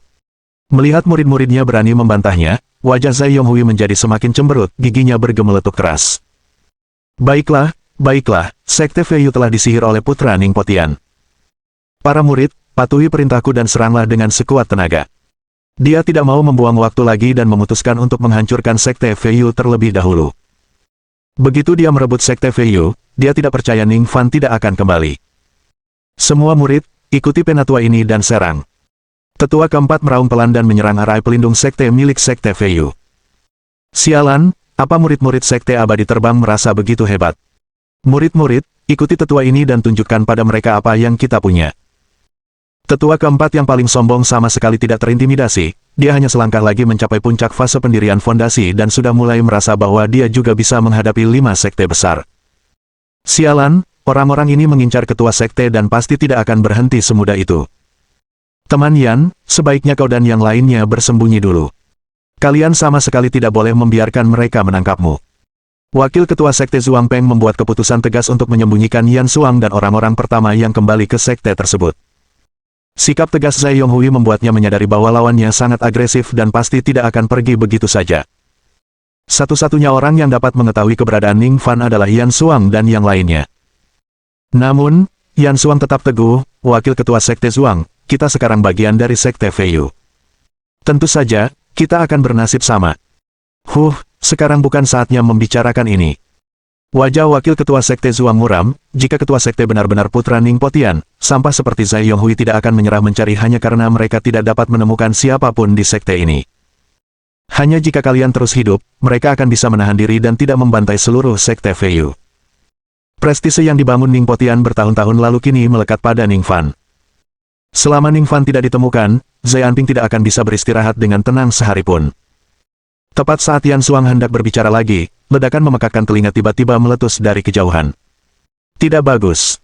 Speaker 1: Melihat murid-muridnya berani membantahnya, wajah Zhai Yonghui menjadi semakin cemberut, giginya bergemeletuk keras. Baiklah, baiklah, sekte Feiyu telah disihir oleh putra Ning Potian. Para murid, patuhi perintahku dan seranglah dengan sekuat tenaga. Dia tidak mau membuang waktu lagi dan memutuskan untuk menghancurkan sekte Feiyu terlebih dahulu. Begitu dia merebut sekte Feiyu, dia tidak percaya Ning Fan tidak akan kembali. Semua murid, ikuti penatua ini dan serang. Tetua keempat meraung pelan dan menyerang arai pelindung sekte milik sekte Feiyu. Sialan, apa murid-murid sekte abadi terbang merasa begitu hebat? Murid-murid, ikuti tetua ini dan tunjukkan pada mereka apa yang kita punya. Tetua keempat yang paling sombong sama sekali tidak terintimidasi, dia hanya selangkah lagi mencapai puncak fase pendirian fondasi dan sudah mulai merasa bahwa dia juga bisa menghadapi 5 sekte besar. Sialan, orang-orang ini mengincar ketua sekte dan pasti tidak akan berhenti semudah itu. Teman Yan, sebaiknya kau dan yang lainnya bersembunyi dulu. Kalian sama sekali tidak boleh membiarkan mereka menangkapmu. Wakil Ketua Sekte Zhuangpeng membuat keputusan tegas untuk menyembunyikan Yan Xuang dan orang-orang pertama yang kembali ke sekte tersebut. Sikap tegas Zhai Yonghui membuatnya menyadari bahwa lawannya sangat agresif dan pasti tidak akan pergi begitu saja. Satu-satunya orang yang dapat mengetahui keberadaan Ning Fan adalah Yan Xuang dan yang lainnya. Namun, Yan Xuang tetap teguh, Wakil Ketua Sekte Zhuang, kita sekarang bagian dari sekte Feiyu. Tentu saja, kita akan bernasib sama. Sekarang bukan saatnya membicarakan ini. Wajah Wakil Ketua Sekte Zhuang muram, jika Ketua Sekte benar-benar putra Ning Potian, sampah seperti Zhai Yonghui tidak akan menyerah mencari hanya karena mereka tidak dapat menemukan siapapun di sekte ini. Hanya jika kalian terus hidup, mereka akan bisa menahan diri dan tidak membantai seluruh sekte Feiyu. Prestise yang dibangun Ning Potian bertahun-tahun lalu kini melekat pada Ning Fan. Selama Ning Fan tidak ditemukan, Zhai Anping tidak akan bisa beristirahat dengan tenang sehari pun. Tepat saat Yan Xuang hendak berbicara lagi, ledakan memekakkan telinga tiba-tiba meletus dari kejauhan. Tidak bagus.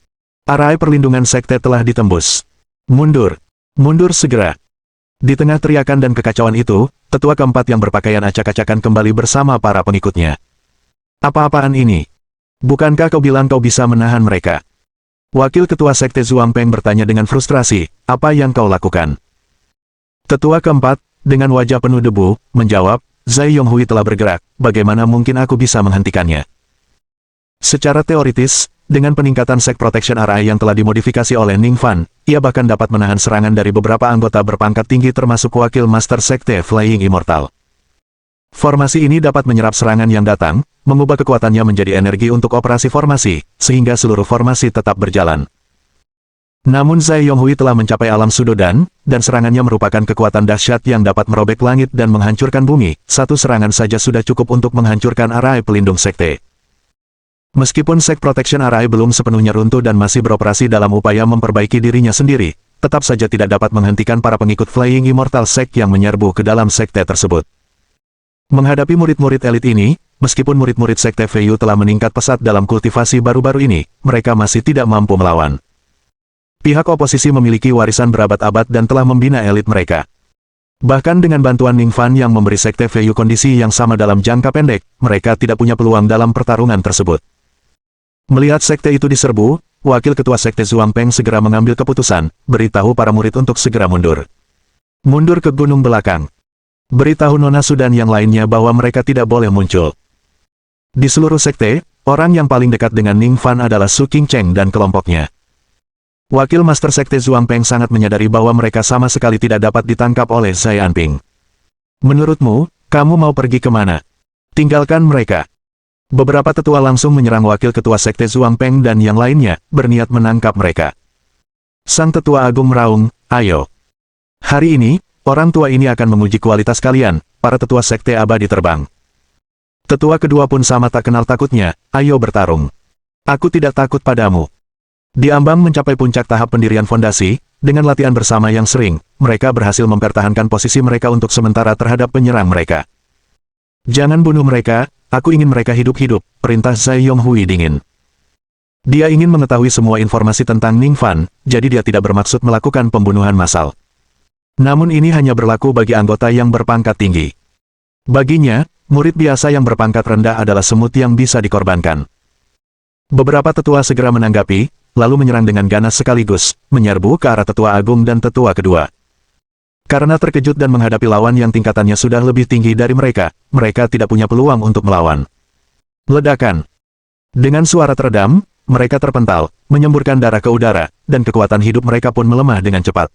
Speaker 1: Arai perlindungan sekte telah ditembus. Mundur. Mundur segera. Di tengah teriakan dan kekacauan itu, tetua keempat yang berpakaian acak-acakan kembali bersama para pengikutnya. Apa-apaan ini? Bukankah kau bilang kau bisa menahan mereka? Wakil Ketua Sekte Zhuangpeng bertanya dengan frustrasi, apa yang kau lakukan? Tetua keempat, dengan wajah penuh debu, menjawab, Zhai Yonghui telah bergerak, bagaimana mungkin aku bisa menghentikannya? Secara teoritis, dengan peningkatan Sek Protection Array yang telah dimodifikasi oleh Ning Fan, ia bahkan dapat menahan serangan dari beberapa anggota berpangkat tinggi termasuk wakil Master Sekte Flying Immortal. Formasi ini dapat menyerap serangan yang datang, mengubah kekuatannya menjadi energi untuk operasi formasi, sehingga seluruh formasi tetap berjalan. Namun Zhai Yonghui telah mencapai alam Sudodan, dan serangannya merupakan kekuatan dahsyat yang dapat merobek langit dan menghancurkan bumi. Satu serangan saja sudah cukup untuk menghancurkan arai pelindung sekte. Meskipun Sek Protection Array belum sepenuhnya runtuh dan masih beroperasi dalam upaya memperbaiki dirinya sendiri, tetap saja tidak dapat menghentikan para pengikut Flying Immortal Sect yang menyerbu ke dalam sekte tersebut. Menghadapi murid-murid elit ini, meskipun murid-murid sekte Feiyu telah meningkat pesat dalam kultivasi baru-baru ini, mereka masih tidak mampu melawan. Pihak oposisi memiliki warisan berabad-abad dan telah membina elit mereka. Bahkan dengan bantuan Ning Fan yang memberi sekte Feiyu kondisi yang sama dalam jangka pendek, mereka tidak punya peluang dalam pertarungan tersebut. Melihat sekte itu diserbu, Wakil Ketua Sekte Zhuangpeng segera mengambil keputusan, beritahu para murid untuk segera mundur. Mundur ke gunung belakang. Beritahu Nona Su dan yang lainnya bahwa mereka tidak boleh muncul. Di seluruh sekte, orang yang paling dekat dengan Ning Fan adalah Su Qingcheng dan kelompoknya. Wakil Master Sekte Zhuangpeng sangat menyadari bahwa mereka sama sekali tidak dapat ditangkap oleh Zhai Anping. Menurutmu, kamu mau pergi kemana? Tinggalkan mereka. Beberapa tetua langsung menyerang Wakil Ketua Sekte Zhuangpeng dan yang lainnya, berniat menangkap mereka. Sang Tetua Agung meraung, ayo. Hari ini, orang tua ini akan menguji kualitas kalian, para tetua sekte abadi terbang. Tetua kedua pun sama tak kenal takutnya, ayo bertarung. Aku tidak takut padamu. Di ambang mencapai puncak tahap pendirian fondasi, dengan latihan bersama yang sering, mereka berhasil mempertahankan posisi mereka untuk sementara terhadap penyerang mereka. Jangan bunuh mereka, aku ingin mereka hidup-hidup, perintah Zhai Yonghui dingin. Dia ingin mengetahui semua informasi tentang Ning Fan, jadi dia tidak bermaksud melakukan pembunuhan massal. Namun ini hanya berlaku bagi anggota yang berpangkat tinggi. Baginya, murid biasa yang berpangkat rendah adalah semut yang bisa dikorbankan. Beberapa tetua segera menanggapi, lalu menyerang dengan ganas sekaligus, menyerbu ke arah tetua agung dan tetua kedua. Karena terkejut dan menghadapi lawan yang tingkatannya sudah lebih tinggi dari mereka, mereka tidak punya peluang untuk melawan. Ledakan. Dengan suara teredam, mereka terpental, menyemburkan darah ke udara, dan kekuatan hidup mereka pun melemah dengan cepat.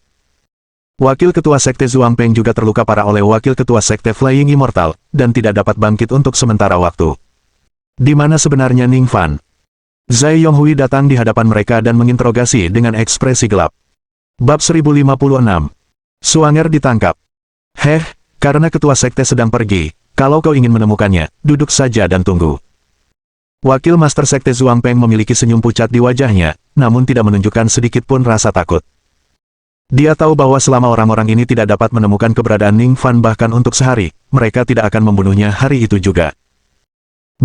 Speaker 1: Wakil Ketua Sekte Zhuang Peng juga terluka parah oleh Wakil Ketua Sekte Flying Immortal, dan tidak dapat bangkit untuk sementara waktu. Di mana sebenarnya Ning Fan? Zhai Yonghui datang di hadapan mereka dan menginterogasi dengan ekspresi gelap. Bab 1056. Suanger ditangkap. Karena Ketua Sekte sedang pergi, kalau kau ingin menemukannya, duduk saja dan tunggu. Wakil Master Sekte Zhuang Peng memiliki senyum pucat di wajahnya, namun tidak menunjukkan sedikit pun rasa takut. Dia tahu bahwa selama orang-orang ini tidak dapat menemukan keberadaan Ning Fan bahkan untuk sehari, mereka tidak akan membunuhnya hari itu juga.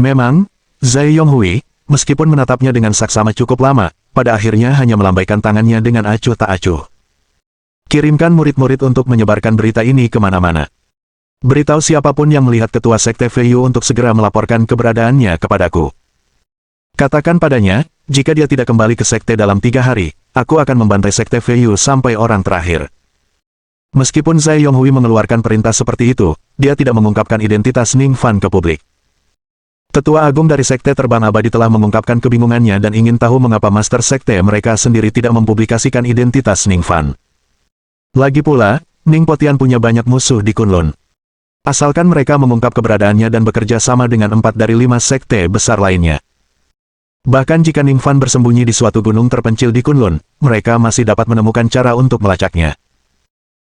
Speaker 1: Memang, Zhai Yonghui, meskipun menatapnya dengan saksama cukup lama, pada akhirnya hanya melambaikan tangannya dengan acuh tak acuh. Kirimkan murid-murid untuk menyebarkan berita ini kemana-mana. Beritahu siapapun yang melihat Ketua Sekte Feiyu untuk segera melaporkan keberadaannya kepadaku. Katakan padanya, jika dia tidak kembali ke Sekte dalam 3 hari, aku akan membantai Sekte Feiyu sampai orang terakhir. Meskipun Zhai Yonghui mengeluarkan perintah seperti itu, dia tidak mengungkapkan identitas Ning Fan ke publik. Tetua Agung dari Sekte Terbang Abadi telah mengungkapkan kebingungannya dan ingin tahu mengapa Master Sekte mereka sendiri tidak mempublikasikan identitas Ning Fan. Lagi pula, Ning Potian punya banyak musuh di Kunlun. Asalkan mereka mengungkap keberadaannya dan bekerja sama dengan 4 dari 5 sekte besar lainnya. Bahkan jika Ning Fan bersembunyi di suatu gunung terpencil di Kunlun, mereka masih dapat menemukan cara untuk melacaknya.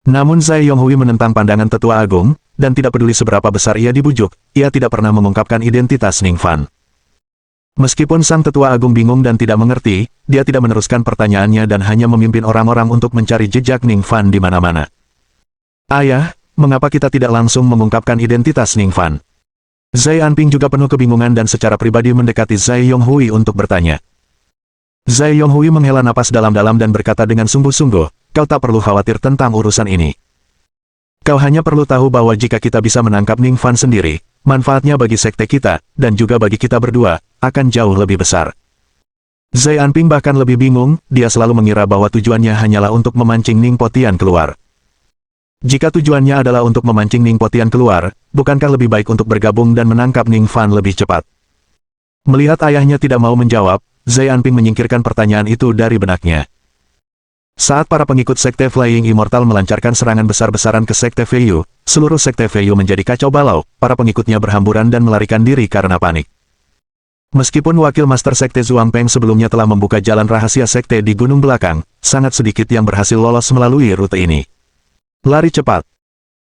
Speaker 1: Namun Zhai Yonghui menentang pandangan Tetua Agung, dan tidak peduli seberapa besar ia dibujuk, ia tidak pernah mengungkapkan identitas Ning Fan. Meskipun sang Tetua Agung bingung dan tidak mengerti, dia tidak meneruskan pertanyaannya dan hanya memimpin orang-orang untuk mencari jejak Ning Fan di mana-mana. Ayah, mengapa kita tidak langsung mengungkapkan identitas Ning Fan? Zhai Anping juga penuh kebingungan dan secara pribadi mendekati Zhai Yonghui untuk bertanya. Zhai Yonghui menghela napas dalam-dalam dan berkata dengan sungguh-sungguh, kau tak perlu khawatir tentang urusan ini. Kau hanya perlu tahu bahwa jika kita bisa menangkap Ning Fan sendiri, manfaatnya bagi sekte kita, dan juga bagi kita berdua, akan jauh lebih besar. Zhai Anping bahkan lebih bingung, dia selalu mengira bahwa tujuannya hanyalah untuk memancing Ning Potian keluar. Jika tujuannya adalah untuk memancing Ning Potian keluar, bukankah lebih baik untuk bergabung dan menangkap Ning Fan lebih cepat? Melihat ayahnya tidak mau menjawab, Zhai Anping menyingkirkan pertanyaan itu dari benaknya. Saat para pengikut Sekte Flying Immortal melancarkan serangan besar-besaran ke Sekte Feiyu, seluruh Sekte Feiyu menjadi kacau balau, para pengikutnya berhamburan dan melarikan diri karena panik. Meskipun wakil Master Sekte Zhuang Peng sebelumnya telah membuka jalan rahasia Sekte di gunung belakang, sangat sedikit yang berhasil lolos melalui rute ini. Lari cepat.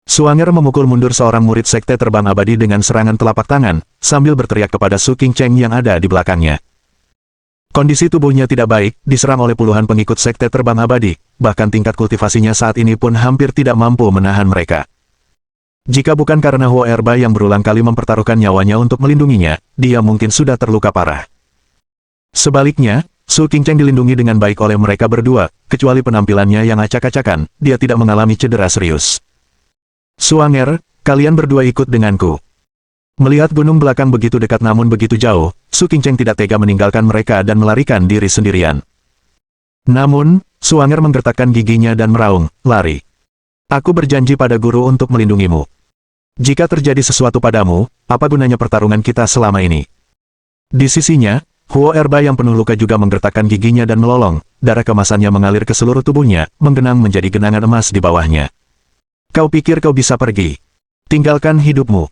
Speaker 1: Suanger memukul mundur seorang murid Sekte Terbang Abadi dengan serangan telapak tangan, sambil berteriak kepada Su Qingcheng yang ada di belakangnya. Kondisi tubuhnya tidak baik, diserang oleh puluhan pengikut Sekte Terbang Abadi, bahkan tingkat kultivasinya saat ini pun hampir tidak mampu menahan mereka. Jika bukan karena Huo Erba yang berulang kali mempertaruhkan nyawanya untuk melindunginya, dia mungkin sudah terluka parah. Sebaliknya, Su Qingcheng dilindungi dengan baik oleh mereka berdua, kecuali penampilannya yang acak-acakan, dia tidak mengalami cedera serius. Suanger, kalian berdua ikut denganku. Melihat gunung belakang begitu dekat namun begitu jauh, Su Qingcheng tidak tega meninggalkan mereka dan melarikan diri sendirian. Namun, Suanger menggertakkan giginya dan meraung, lari. Aku berjanji pada guru untuk melindungimu. Jika terjadi sesuatu padamu, apa gunanya pertarungan kita selama ini? Di sisinya, Huo Erba yang penuh luka juga menggertakkan giginya dan melolong, darah kemasannya mengalir ke seluruh tubuhnya, menggenang menjadi genangan emas di bawahnya. Kau pikir kau bisa pergi? Tinggalkan hidupmu.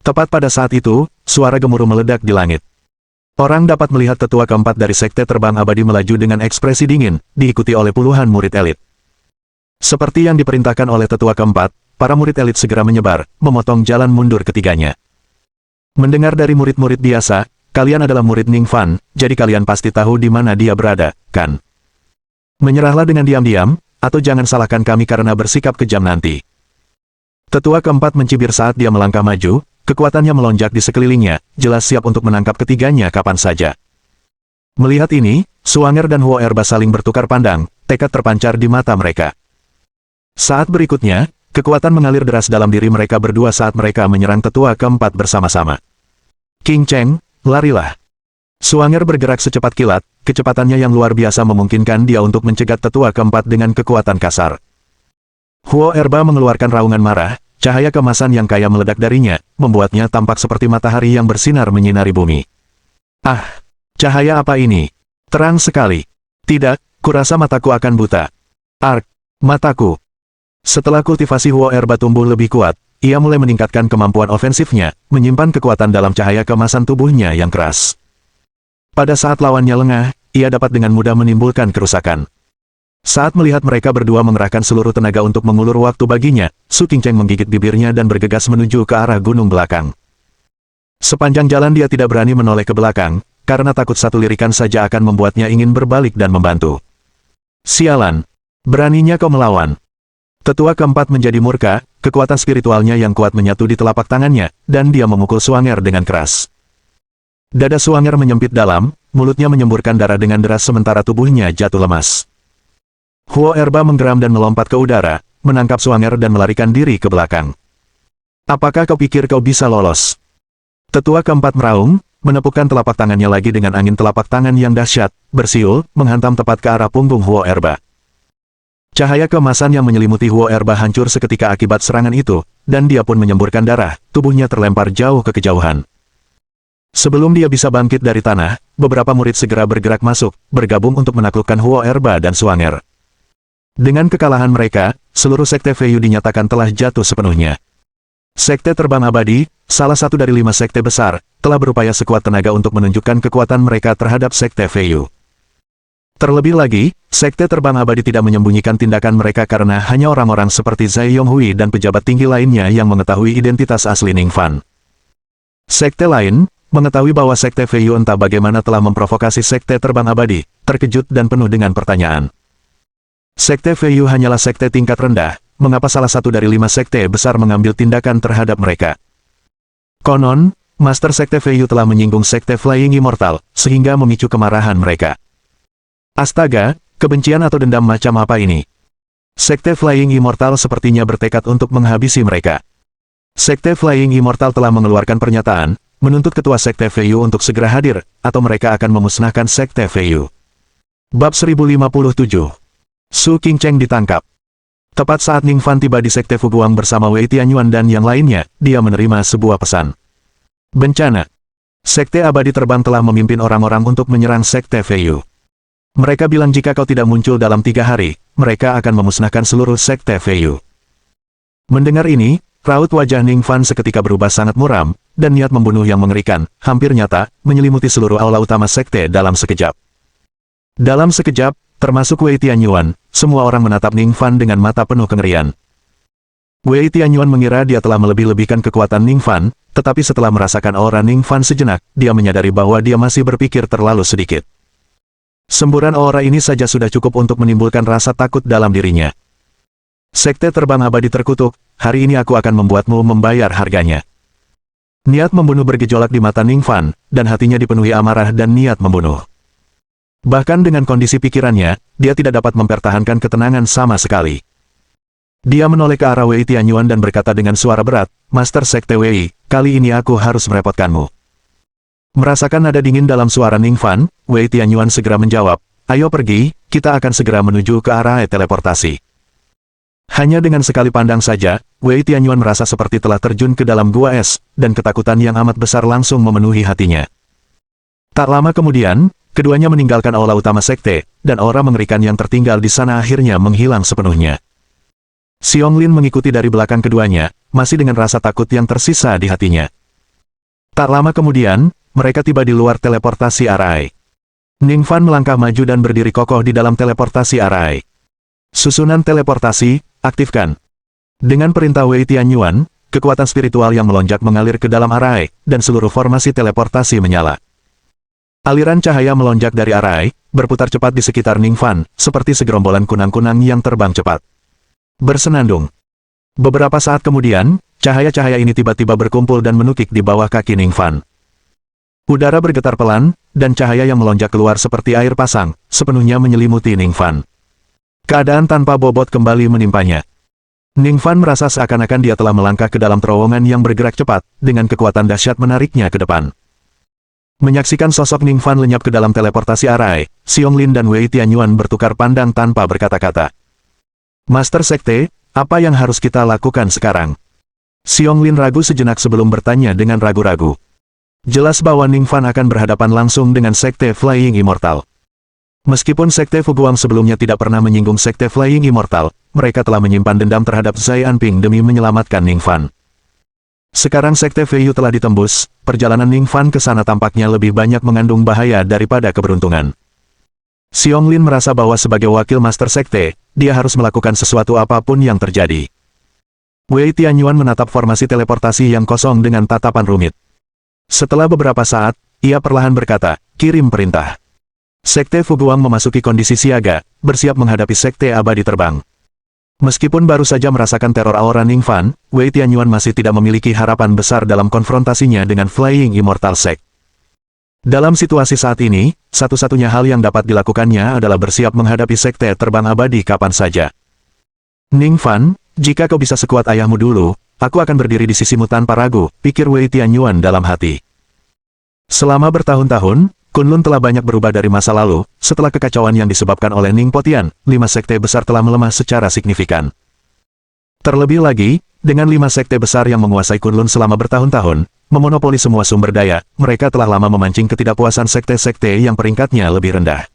Speaker 1: Tepat pada saat itu, suara gemuruh meledak di langit. Orang dapat melihat tetua keempat dari Sekte Terbang Abadi melaju dengan ekspresi dingin, diikuti oleh puluhan murid elit. Seperti yang diperintahkan oleh tetua keempat, para murid elit segera menyebar, memotong jalan mundur ketiganya. Mendengar dari murid-murid biasa, kalian adalah murid Ning Fan, jadi kalian pasti tahu di mana dia berada, kan? Menyerahlah dengan diam-diam, atau jangan salahkan kami karena bersikap kejam nanti. Tetua keempat mencibir saat dia melangkah maju, kekuatannya melonjak di sekelilingnya, jelas siap untuk menangkap ketiganya kapan saja. Melihat ini, Suanger dan Huo Erba saling bertukar pandang, tekad terpancar di mata mereka. Saat berikutnya, kekuatan mengalir deras dalam diri mereka berdua saat mereka menyerang tetua keempat bersama-sama. King Cheng, larilah. Suanger bergerak secepat kilat, kecepatannya yang luar biasa memungkinkan dia untuk mencegat tetua keempat dengan kekuatan kasar. Huo Erba mengeluarkan raungan marah, cahaya kemasan yang kaya meledak darinya, membuatnya tampak seperti matahari yang bersinar menyinari bumi. Ah! Cahaya apa ini? Terang sekali. Tidak, kurasa mataku akan buta. Ark! Mataku! Setelah kultivasi Huo Erba tumbuh lebih kuat, ia mulai meningkatkan kemampuan ofensifnya, menyimpan kekuatan dalam cahaya kemasan tubuhnya yang keras. Pada saat lawannya lengah, ia dapat dengan mudah menimbulkan kerusakan. Saat melihat mereka berdua mengerahkan seluruh tenaga untuk mengulur waktu baginya, Su Qingcheng menggigit bibirnya dan bergegas menuju ke arah gunung belakang. Sepanjang jalan dia tidak berani menoleh ke belakang, karena takut satu lirikan saja akan membuatnya ingin berbalik dan membantu. Sialan! Beraninya kau melawan! Tetua keempat menjadi murka, kekuatan spiritualnya yang kuat menyatu di telapak tangannya, dan dia memukul Suanger dengan keras. Dada Suanger menyempit dalam, mulutnya menyemburkan darah dengan deras sementara tubuhnya jatuh lemas. Huo Erba menggeram dan melompat ke udara, menangkap Suanger dan melarikan diri ke belakang. Apakah kau pikir kau bisa lolos? Tetua keempat meraung, menepukkan telapak tangannya lagi dengan angin telapak tangan yang dahsyat, bersiul, menghantam tepat ke arah punggung Huo Erba. Cahaya kemasan yang menyelimuti Huo Erba hancur seketika akibat serangan itu, dan dia pun menyemburkan darah, tubuhnya terlempar jauh ke kejauhan. Sebelum dia bisa bangkit dari tanah, beberapa murid segera bergerak masuk, bergabung untuk menaklukkan Huo Erba dan Suanger. Dengan kekalahan mereka, seluruh sekte Feiyu dinyatakan telah jatuh sepenuhnya. Sekte Terbang Abadi, salah satu dari 5 sekte besar, telah berupaya sekuat tenaga untuk menunjukkan kekuatan mereka terhadap sekte Feiyu. Terlebih lagi, sekte Terbang Abadi tidak menyembunyikan tindakan mereka karena hanya orang-orang seperti Zhai Yonghui dan pejabat tinggi lainnya yang mengetahui identitas asli Ningfan. Sekte lain, mengetahui bahwa sekte Feiyu entah bagaimana telah memprovokasi sekte Terbang Abadi, terkejut dan penuh dengan pertanyaan. Sekte Feiyu hanyalah sekte tingkat rendah, mengapa salah satu dari 5 sekte besar mengambil tindakan terhadap mereka? Konon, Master Sekte Feiyu telah menyinggung sekte Flying Immortal, sehingga memicu kemarahan mereka. Astaga, kebencian atau dendam macam apa ini? Sekte Flying Immortal sepertinya bertekad untuk menghabisi mereka. Sekte Flying Immortal telah mengeluarkan pernyataan, menuntut ketua sekte Feiyu untuk segera hadir, atau mereka akan memusnahkan sekte Feiyu. Bab 1057. Su Qingcheng ditangkap. Tepat saat Ningfan tiba di sekte Fuguang bersama Wei Tianyuan dan yang lainnya, dia menerima sebuah pesan. Bencana. Sekte Abadi Terbang telah memimpin orang-orang untuk menyerang sekte Feiyu. Mereka bilang jika kau tidak muncul dalam 3 hari, mereka akan memusnahkan seluruh sekte Feiyu. Mendengar ini, raut wajah Ningfan seketika berubah sangat muram, dan niat membunuh yang mengerikan, hampir nyata, menyelimuti seluruh aula utama sekte dalam sekejap. Dalam sekejap, termasuk Wei Tianyuan, semua orang menatap Ningfan dengan mata penuh kengerian. Wei Tianyuan mengira dia telah melebih-lebihkan kekuatan Ningfan, tetapi setelah merasakan aura Ningfan sejenak, dia menyadari bahwa dia masih berpikir terlalu sedikit. Semburan aura ini saja sudah cukup untuk menimbulkan rasa takut dalam dirinya. Sekte Terbang Abadi terkutuk, hari ini aku akan membuatmu membayar harganya. Niat membunuh bergejolak di mata Ningfan, dan hatinya dipenuhi amarah dan niat membunuh. Bahkan dengan kondisi pikirannya, dia tidak dapat mempertahankan ketenangan sama sekali. Dia menoleh ke arah Wei Tianyuan dan berkata dengan suara berat, Master Sekte Wei, kali ini aku harus merepotkanmu. Merasakan nada dingin dalam suara Ningfan, Wei Tianyuan segera menjawab, ayo pergi, kita akan segera menuju ke arah teleportasi. Hanya dengan sekali pandang saja, Wei Tianyuan merasa seperti telah terjun ke dalam gua es, dan ketakutan yang amat besar langsung memenuhi hatinya. Tak lama kemudian, keduanya meninggalkan aula utama sekte, dan aura mengerikan yang tertinggal di sana akhirnya menghilang sepenuhnya. Xiong Lin mengikuti dari belakang keduanya, masih dengan rasa takut yang tersisa di hatinya. Tak lama kemudian, mereka tiba di luar teleportasi Arai. Ningfan melangkah maju dan berdiri kokoh di dalam teleportasi Arai. Susunan teleportasi, aktifkan. Dengan perintah Wei Tianyuan, kekuatan spiritual yang melonjak mengalir ke dalam Arai, dan seluruh formasi teleportasi menyala. Aliran cahaya melonjak dari Arai, berputar cepat di sekitar Ningfan, seperti segerombolan kunang-kunang yang terbang cepat. Bersenandung. Beberapa saat kemudian, Cahaya-cahaya ini tiba-tiba berkumpul dan menukik di bawah kaki Ning Fan. Udara bergetar pelan, dan cahaya yang melonjak keluar seperti air pasang, sepenuhnya menyelimuti Ning Fan. Keadaan tanpa bobot kembali menimpanya. Ning Fan merasa seakan-akan dia telah melangkah ke dalam terowongan yang bergerak cepat, dengan kekuatan dahsyat menariknya ke depan. Menyaksikan sosok Ning Fan lenyap ke dalam teleportasi arai, Xiong Lin dan Wei Tianyuan bertukar pandang tanpa berkata-kata. Master Sekte, apa yang harus kita lakukan sekarang? Xiong Lin ragu sejenak sebelum bertanya dengan ragu-ragu. Jelas bahwa Ning Fan akan berhadapan langsung dengan Sekte Flying Immortal. Meskipun Sekte Fuguang sebelumnya tidak pernah menyinggung Sekte Flying Immortal, mereka telah menyimpan dendam terhadap Zai Anping demi menyelamatkan Ning Fan. Sekarang Sekte Feiyu telah ditembus, perjalanan Ning Fan ke sana tampaknya lebih banyak mengandung bahaya daripada keberuntungan. Xiong Lin merasa bahwa sebagai wakil Master Sekte, dia harus melakukan sesuatu apapun yang terjadi. Wei Tianyuan menatap formasi teleportasi yang kosong dengan tatapan rumit. Setelah beberapa saat, ia perlahan berkata, kirim perintah. Sekte Fuguang memasuki kondisi siaga, bersiap menghadapi Sekte Abadi Terbang. Meskipun baru saja merasakan teror aura Ning Fan, Wei Tianyuan masih tidak memiliki harapan besar dalam konfrontasinya dengan Flying Immortal Sect. Dalam situasi saat ini, satu-satunya hal yang dapat dilakukannya adalah bersiap menghadapi Sekte Terbang Abadi kapan saja. Ning Fan, jika kau bisa sekuat ayahmu dulu, aku akan berdiri di sisimu tanpa ragu, pikir Wei Tianyuan dalam hati. Selama bertahun-tahun, Kunlun telah banyak berubah dari masa lalu, setelah kekacauan yang disebabkan oleh Ning Potian, 5 sekte besar telah melemah secara signifikan. Terlebih lagi, dengan 5 sekte besar yang menguasai Kunlun selama bertahun-tahun, memonopoli semua sumber daya, mereka telah lama memancing ketidakpuasan sekte-sekte yang peringkatnya lebih rendah.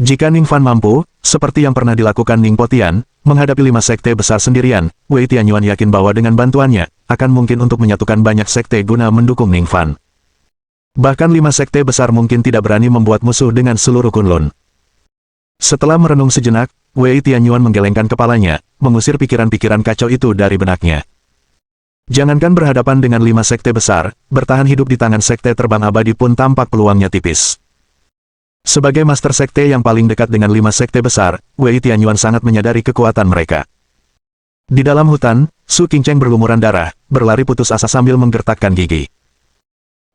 Speaker 1: Jika Ning Fan mampu, seperti yang pernah dilakukan Ning Potian, menghadapi 5 sekte besar sendirian, Wei Tianyuan yakin bahwa dengan bantuannya, akan mungkin untuk menyatukan banyak sekte guna mendukung Ning Fan. Bahkan 5 sekte besar mungkin tidak berani membuat musuh dengan seluruh Kunlun. Setelah merenung sejenak, Wei Tianyuan menggelengkan kepalanya, mengusir pikiran-pikiran kacau itu dari benaknya. Jangankan berhadapan dengan 5 sekte besar, bertahan hidup di tangan Sekte Terbang Abadi pun tampak peluangnya tipis. Sebagai Master Sekte yang paling dekat dengan 5 sekte besar, Wei Tianyuan sangat menyadari kekuatan mereka. Di dalam hutan, Su Qingcheng berlumuran darah, berlari putus asa sambil menggertakkan gigi.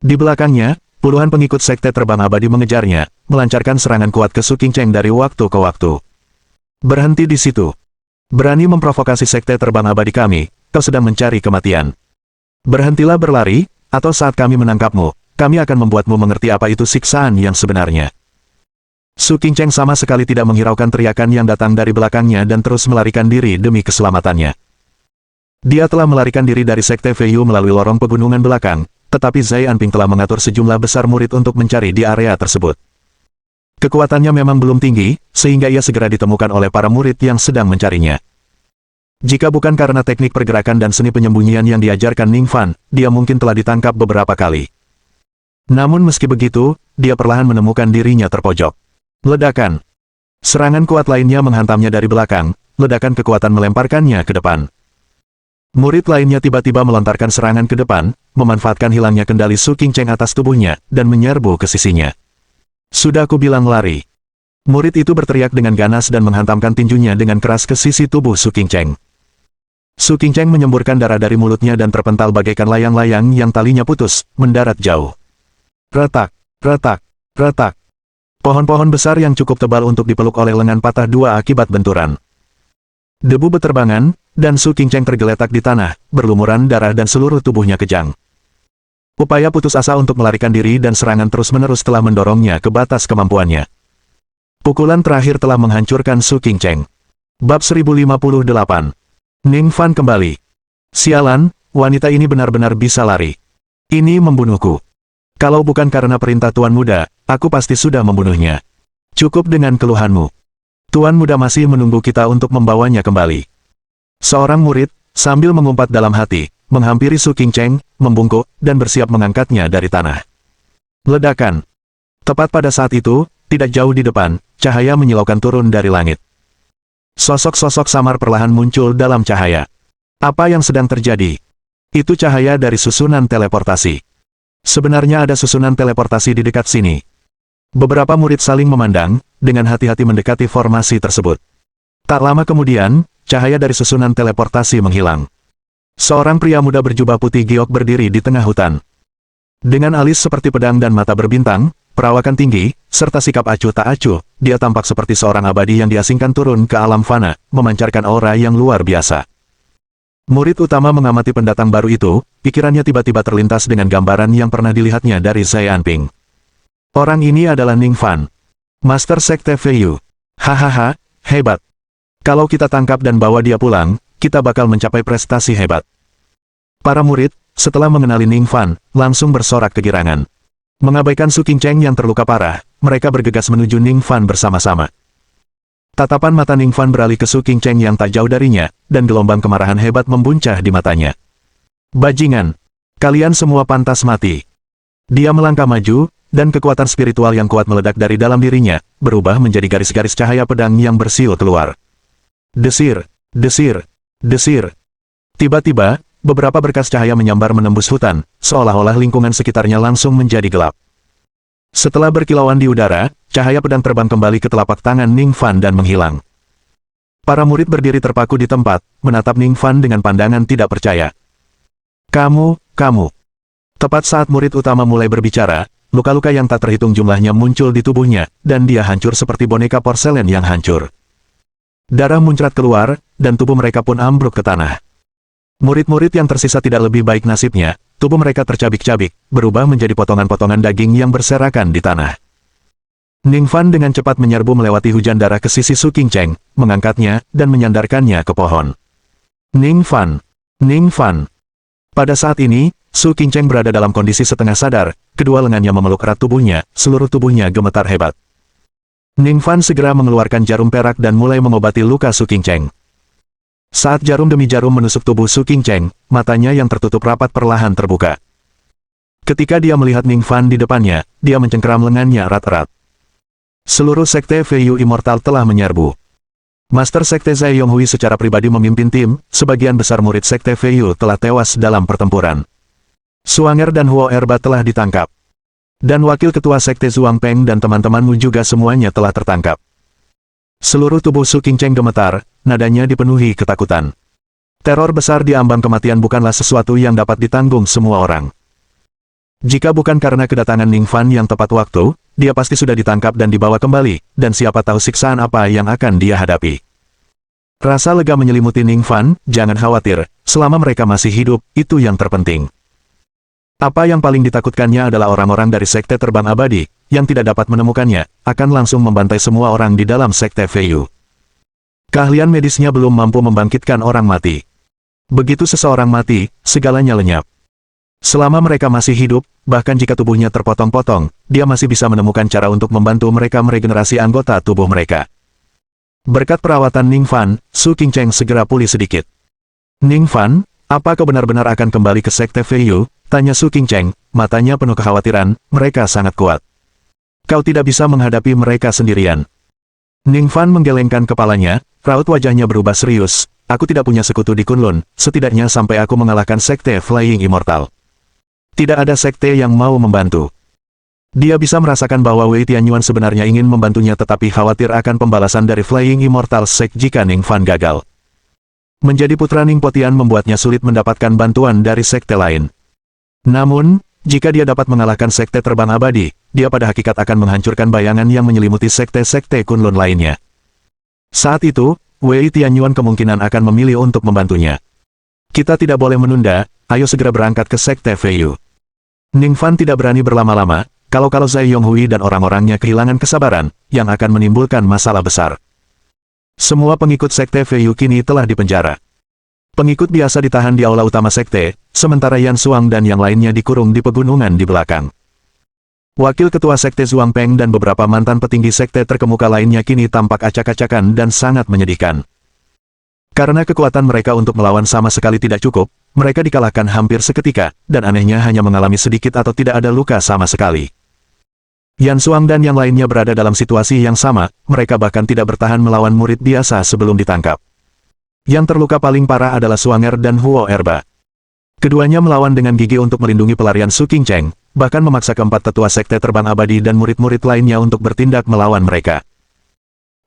Speaker 1: Di belakangnya, puluhan pengikut Sekte Terbang Abadi mengejarnya, melancarkan serangan kuat ke Su Qingcheng dari waktu ke waktu. Berhenti di situ. Berani memprovokasi Sekte Terbang Abadi kami, kau sedang mencari kematian. Berhentilah berlari, atau saat kami menangkapmu, kami akan membuatmu mengerti apa itu siksaan yang sebenarnya. Su Qingcheng sama sekali tidak menghiraukan teriakan yang datang dari belakangnya dan terus melarikan diri demi keselamatannya. Dia telah melarikan diri dari Sekte Feiyu melalui lorong pegunungan belakang, tetapi Zai Anping telah mengatur sejumlah besar murid untuk mencari di area tersebut. Kekuatannya memang belum tinggi, sehingga ia segera ditemukan oleh para murid yang sedang mencarinya. Jika bukan karena teknik pergerakan dan seni penyembunyian yang diajarkan Ning Fan, dia mungkin telah ditangkap beberapa kali. Namun meski begitu, dia perlahan menemukan dirinya terpojok. Ledakan. Serangan kuat lainnya menghantamnya dari belakang, ledakan kekuatan melemparkannya ke depan. Murid lainnya tiba-tiba melontarkan serangan ke depan, memanfaatkan hilangnya kendali Su Qingcheng atas tubuhnya, dan menyerbu ke sisinya. Sudah aku bilang lari. Murid itu berteriak dengan ganas dan menghantamkan tinjunya dengan keras ke sisi tubuh Su Qingcheng. Su Qingcheng menyemburkan darah dari mulutnya dan terpental bagaikan layang-layang yang talinya putus, mendarat jauh. Retak, retak, retak. Pohon-pohon besar yang cukup tebal untuk dipeluk oleh lengan patah dua akibat benturan. Debu beterbangan, dan Su Qingcheng tergeletak di tanah, berlumuran darah dan seluruh tubuhnya kejang. Upaya putus asa untuk melarikan diri dan serangan terus-menerus telah mendorongnya ke batas kemampuannya. Pukulan terakhir telah menghancurkan Su Qingcheng. Bab 1058. Ning Fan kembali. Sialan, wanita ini benar-benar bisa lari. Ini membunuhku. Kalau bukan karena perintah Tuan Muda, aku pasti sudah membunuhnya. Cukup dengan keluhanmu. Tuan Muda masih menunggu kita untuk membawanya kembali. Seorang murid, sambil mengumpat dalam hati, menghampiri Su Qingcheng, membungkuk, dan bersiap mengangkatnya dari tanah. Ledakan. Tepat pada saat itu, tidak jauh di depan, cahaya menyilaukan turun dari langit. Sosok-sosok samar perlahan muncul dalam cahaya. Apa yang sedang terjadi? Itu cahaya dari susunan teleportasi. Sebenarnya ada susunan teleportasi di dekat sini. Beberapa murid saling memandang, dengan hati-hati mendekati formasi tersebut. Tak lama kemudian, cahaya dari susunan teleportasi menghilang. Seorang pria muda berjubah putih giok berdiri di tengah hutan. Dengan alis seperti pedang dan mata berbintang, perawakan tinggi, serta sikap acuh tak acuh, dia tampak seperti seorang abadi yang diasingkan turun ke alam fana, memancarkan aura yang luar biasa. Murid utama mengamati pendatang baru itu, pikirannya tiba-tiba terlintas dengan gambaran yang pernah dilihatnya dari Zai Anping. Orang ini adalah Ning Fan, Master Sekte Feiyu. Hahaha, hebat. Kalau kita tangkap dan bawa dia pulang, kita bakal mencapai prestasi hebat. Para murid, setelah mengenali Ning Fan, langsung bersorak kegirangan. Mengabaikan Su Qingcheng yang terluka parah, mereka bergegas menuju Ning Fan bersama-sama. Tatapan mata Ning Fan beralih ke Su Qingcheng yang tak jauh darinya, dan gelombang kemarahan hebat membuncah di matanya. Bajingan! Kalian semua pantas mati. Dia melangkah maju, dan kekuatan spiritual yang kuat meledak dari dalam dirinya, berubah menjadi garis-garis cahaya pedang yang bersiul keluar. Desir! Desir! Desir! Tiba-tiba, beberapa berkas cahaya menyambar menembus hutan, seolah-olah lingkungan sekitarnya langsung menjadi gelap. Setelah berkilauan di udara, cahaya pedang terbang kembali ke telapak tangan Ning Fan dan menghilang. Para murid berdiri terpaku di tempat, menatap Ning Fan dengan pandangan tidak percaya. Kamu. Tepat saat murid utama mulai berbicara, luka-luka yang tak terhitung jumlahnya muncul di tubuhnya, dan dia hancur seperti boneka porselen yang hancur. Darah muncrat keluar, dan tubuh mereka pun ambruk ke tanah. Murid-murid yang tersisa tidak lebih baik nasibnya, tubuh mereka tercabik-cabik, berubah menjadi potongan-potongan daging yang berserakan di tanah. Ning Fan dengan cepat menyerbu melewati hujan darah ke sisi Su Qingcheng, mengangkatnya, dan menyandarkannya ke pohon. Ning Fan! Ning Fan! Pada saat ini, Su Qingcheng berada dalam kondisi setengah sadar, kedua lengannya memeluk erat tubuhnya, seluruh tubuhnya gemetar hebat. Ning Fan segera mengeluarkan jarum perak dan mulai mengobati luka Su Qingcheng. Saat jarum demi jarum menusuk tubuh Su Qingcheng, matanya yang tertutup rapat perlahan terbuka. Ketika dia melihat Ning Fan di depannya, dia mencengkeram lengannya erat-erat. Seluruh Sekte Feiyu Immortal telah menyerbu. Master Sekte Zai Yonghui secara pribadi memimpin tim, sebagian besar murid Sekte Feiyu telah tewas dalam pertempuran. Suanger dan Huo Erba telah ditangkap. Dan Wakil Ketua Sekte Zhuang Peng dan teman-temanmu juga semuanya telah tertangkap. Seluruh tubuh Su Qingcheng gemetar, nadanya dipenuhi ketakutan. Teror besar di ambang kematian bukanlah sesuatu yang dapat ditanggung semua orang. Jika bukan karena kedatangan Ning Fan yang tepat waktu, dia pasti sudah ditangkap dan dibawa kembali, dan siapa tahu siksaan apa yang akan dia hadapi. Rasa lega menyelimuti Ning Fan, jangan khawatir, selama mereka masih hidup, itu yang terpenting. Apa yang paling ditakutkannya adalah orang-orang dari Sekte Terbang Abadi, yang tidak dapat menemukannya, akan langsung membantai semua orang di dalam Sekte Feiyu. Keahlian medisnya belum mampu membangkitkan orang mati. Begitu seseorang mati, segalanya lenyap. Selama mereka masih hidup, bahkan jika tubuhnya terpotong-potong, dia masih bisa menemukan cara untuk membantu mereka meregenerasi anggota tubuh mereka. Berkat perawatan Ning Fan, Su Qingcheng segera pulih sedikit. Ning Fan, apa kau benar-benar akan kembali ke Sekte Feiyu? Tanya Su Qingcheng, matanya penuh kekhawatiran, mereka sangat kuat. Kau tidak bisa menghadapi mereka sendirian. Ning Fan menggelengkan kepalanya, raut wajahnya berubah serius, aku tidak punya sekutu di Kunlun, setidaknya sampai aku mengalahkan Sekte Flying Immortal. Tidak ada sekte yang mau membantu. Dia bisa merasakan bahwa Wei Tianyuan sebenarnya ingin membantunya tetapi khawatir akan pembalasan dari Flying Immortal Sect jika Ning Fan gagal. Menjadi putra Ning Potian membuatnya sulit mendapatkan bantuan dari sekte lain. Namun, jika dia dapat mengalahkan Sekte Terbang Abadi, dia pada hakikat akan menghancurkan bayangan yang menyelimuti sekte-sekte Kunlun lainnya. Saat itu, Wei Tianyuan kemungkinan akan memilih untuk membantunya. Kita tidak boleh menunda, ayo segera berangkat ke Sekte Feiyu. Ning Fan tidak berani berlama-lama, kalau Zai Yonghui dan orang-orangnya kehilangan kesabaran, yang akan menimbulkan masalah besar. Semua pengikut Sekte Feiyu kini telah dipenjara. Pengikut biasa ditahan di aula utama sekte, sementara Yan Suang dan yang lainnya dikurung di pegunungan di belakang. Wakil Ketua Sekte Zhuang Peng dan beberapa mantan petinggi sekte terkemuka lainnya kini tampak acak-acakan dan sangat menyedihkan. Karena kekuatan mereka untuk melawan sama sekali tidak cukup, mereka dikalahkan hampir seketika, dan anehnya hanya mengalami sedikit atau tidak ada luka sama sekali. Yan Suang dan yang lainnya berada dalam situasi yang sama, mereka bahkan tidak bertahan melawan murid biasa sebelum ditangkap. Yang terluka paling parah adalah Suanger dan Huo Erba. Keduanya melawan dengan gigih untuk melindungi pelarian Su Qingcheng, bahkan memaksa keempat tetua Sekte Terbang Abadi dan murid-murid lainnya untuk bertindak melawan mereka.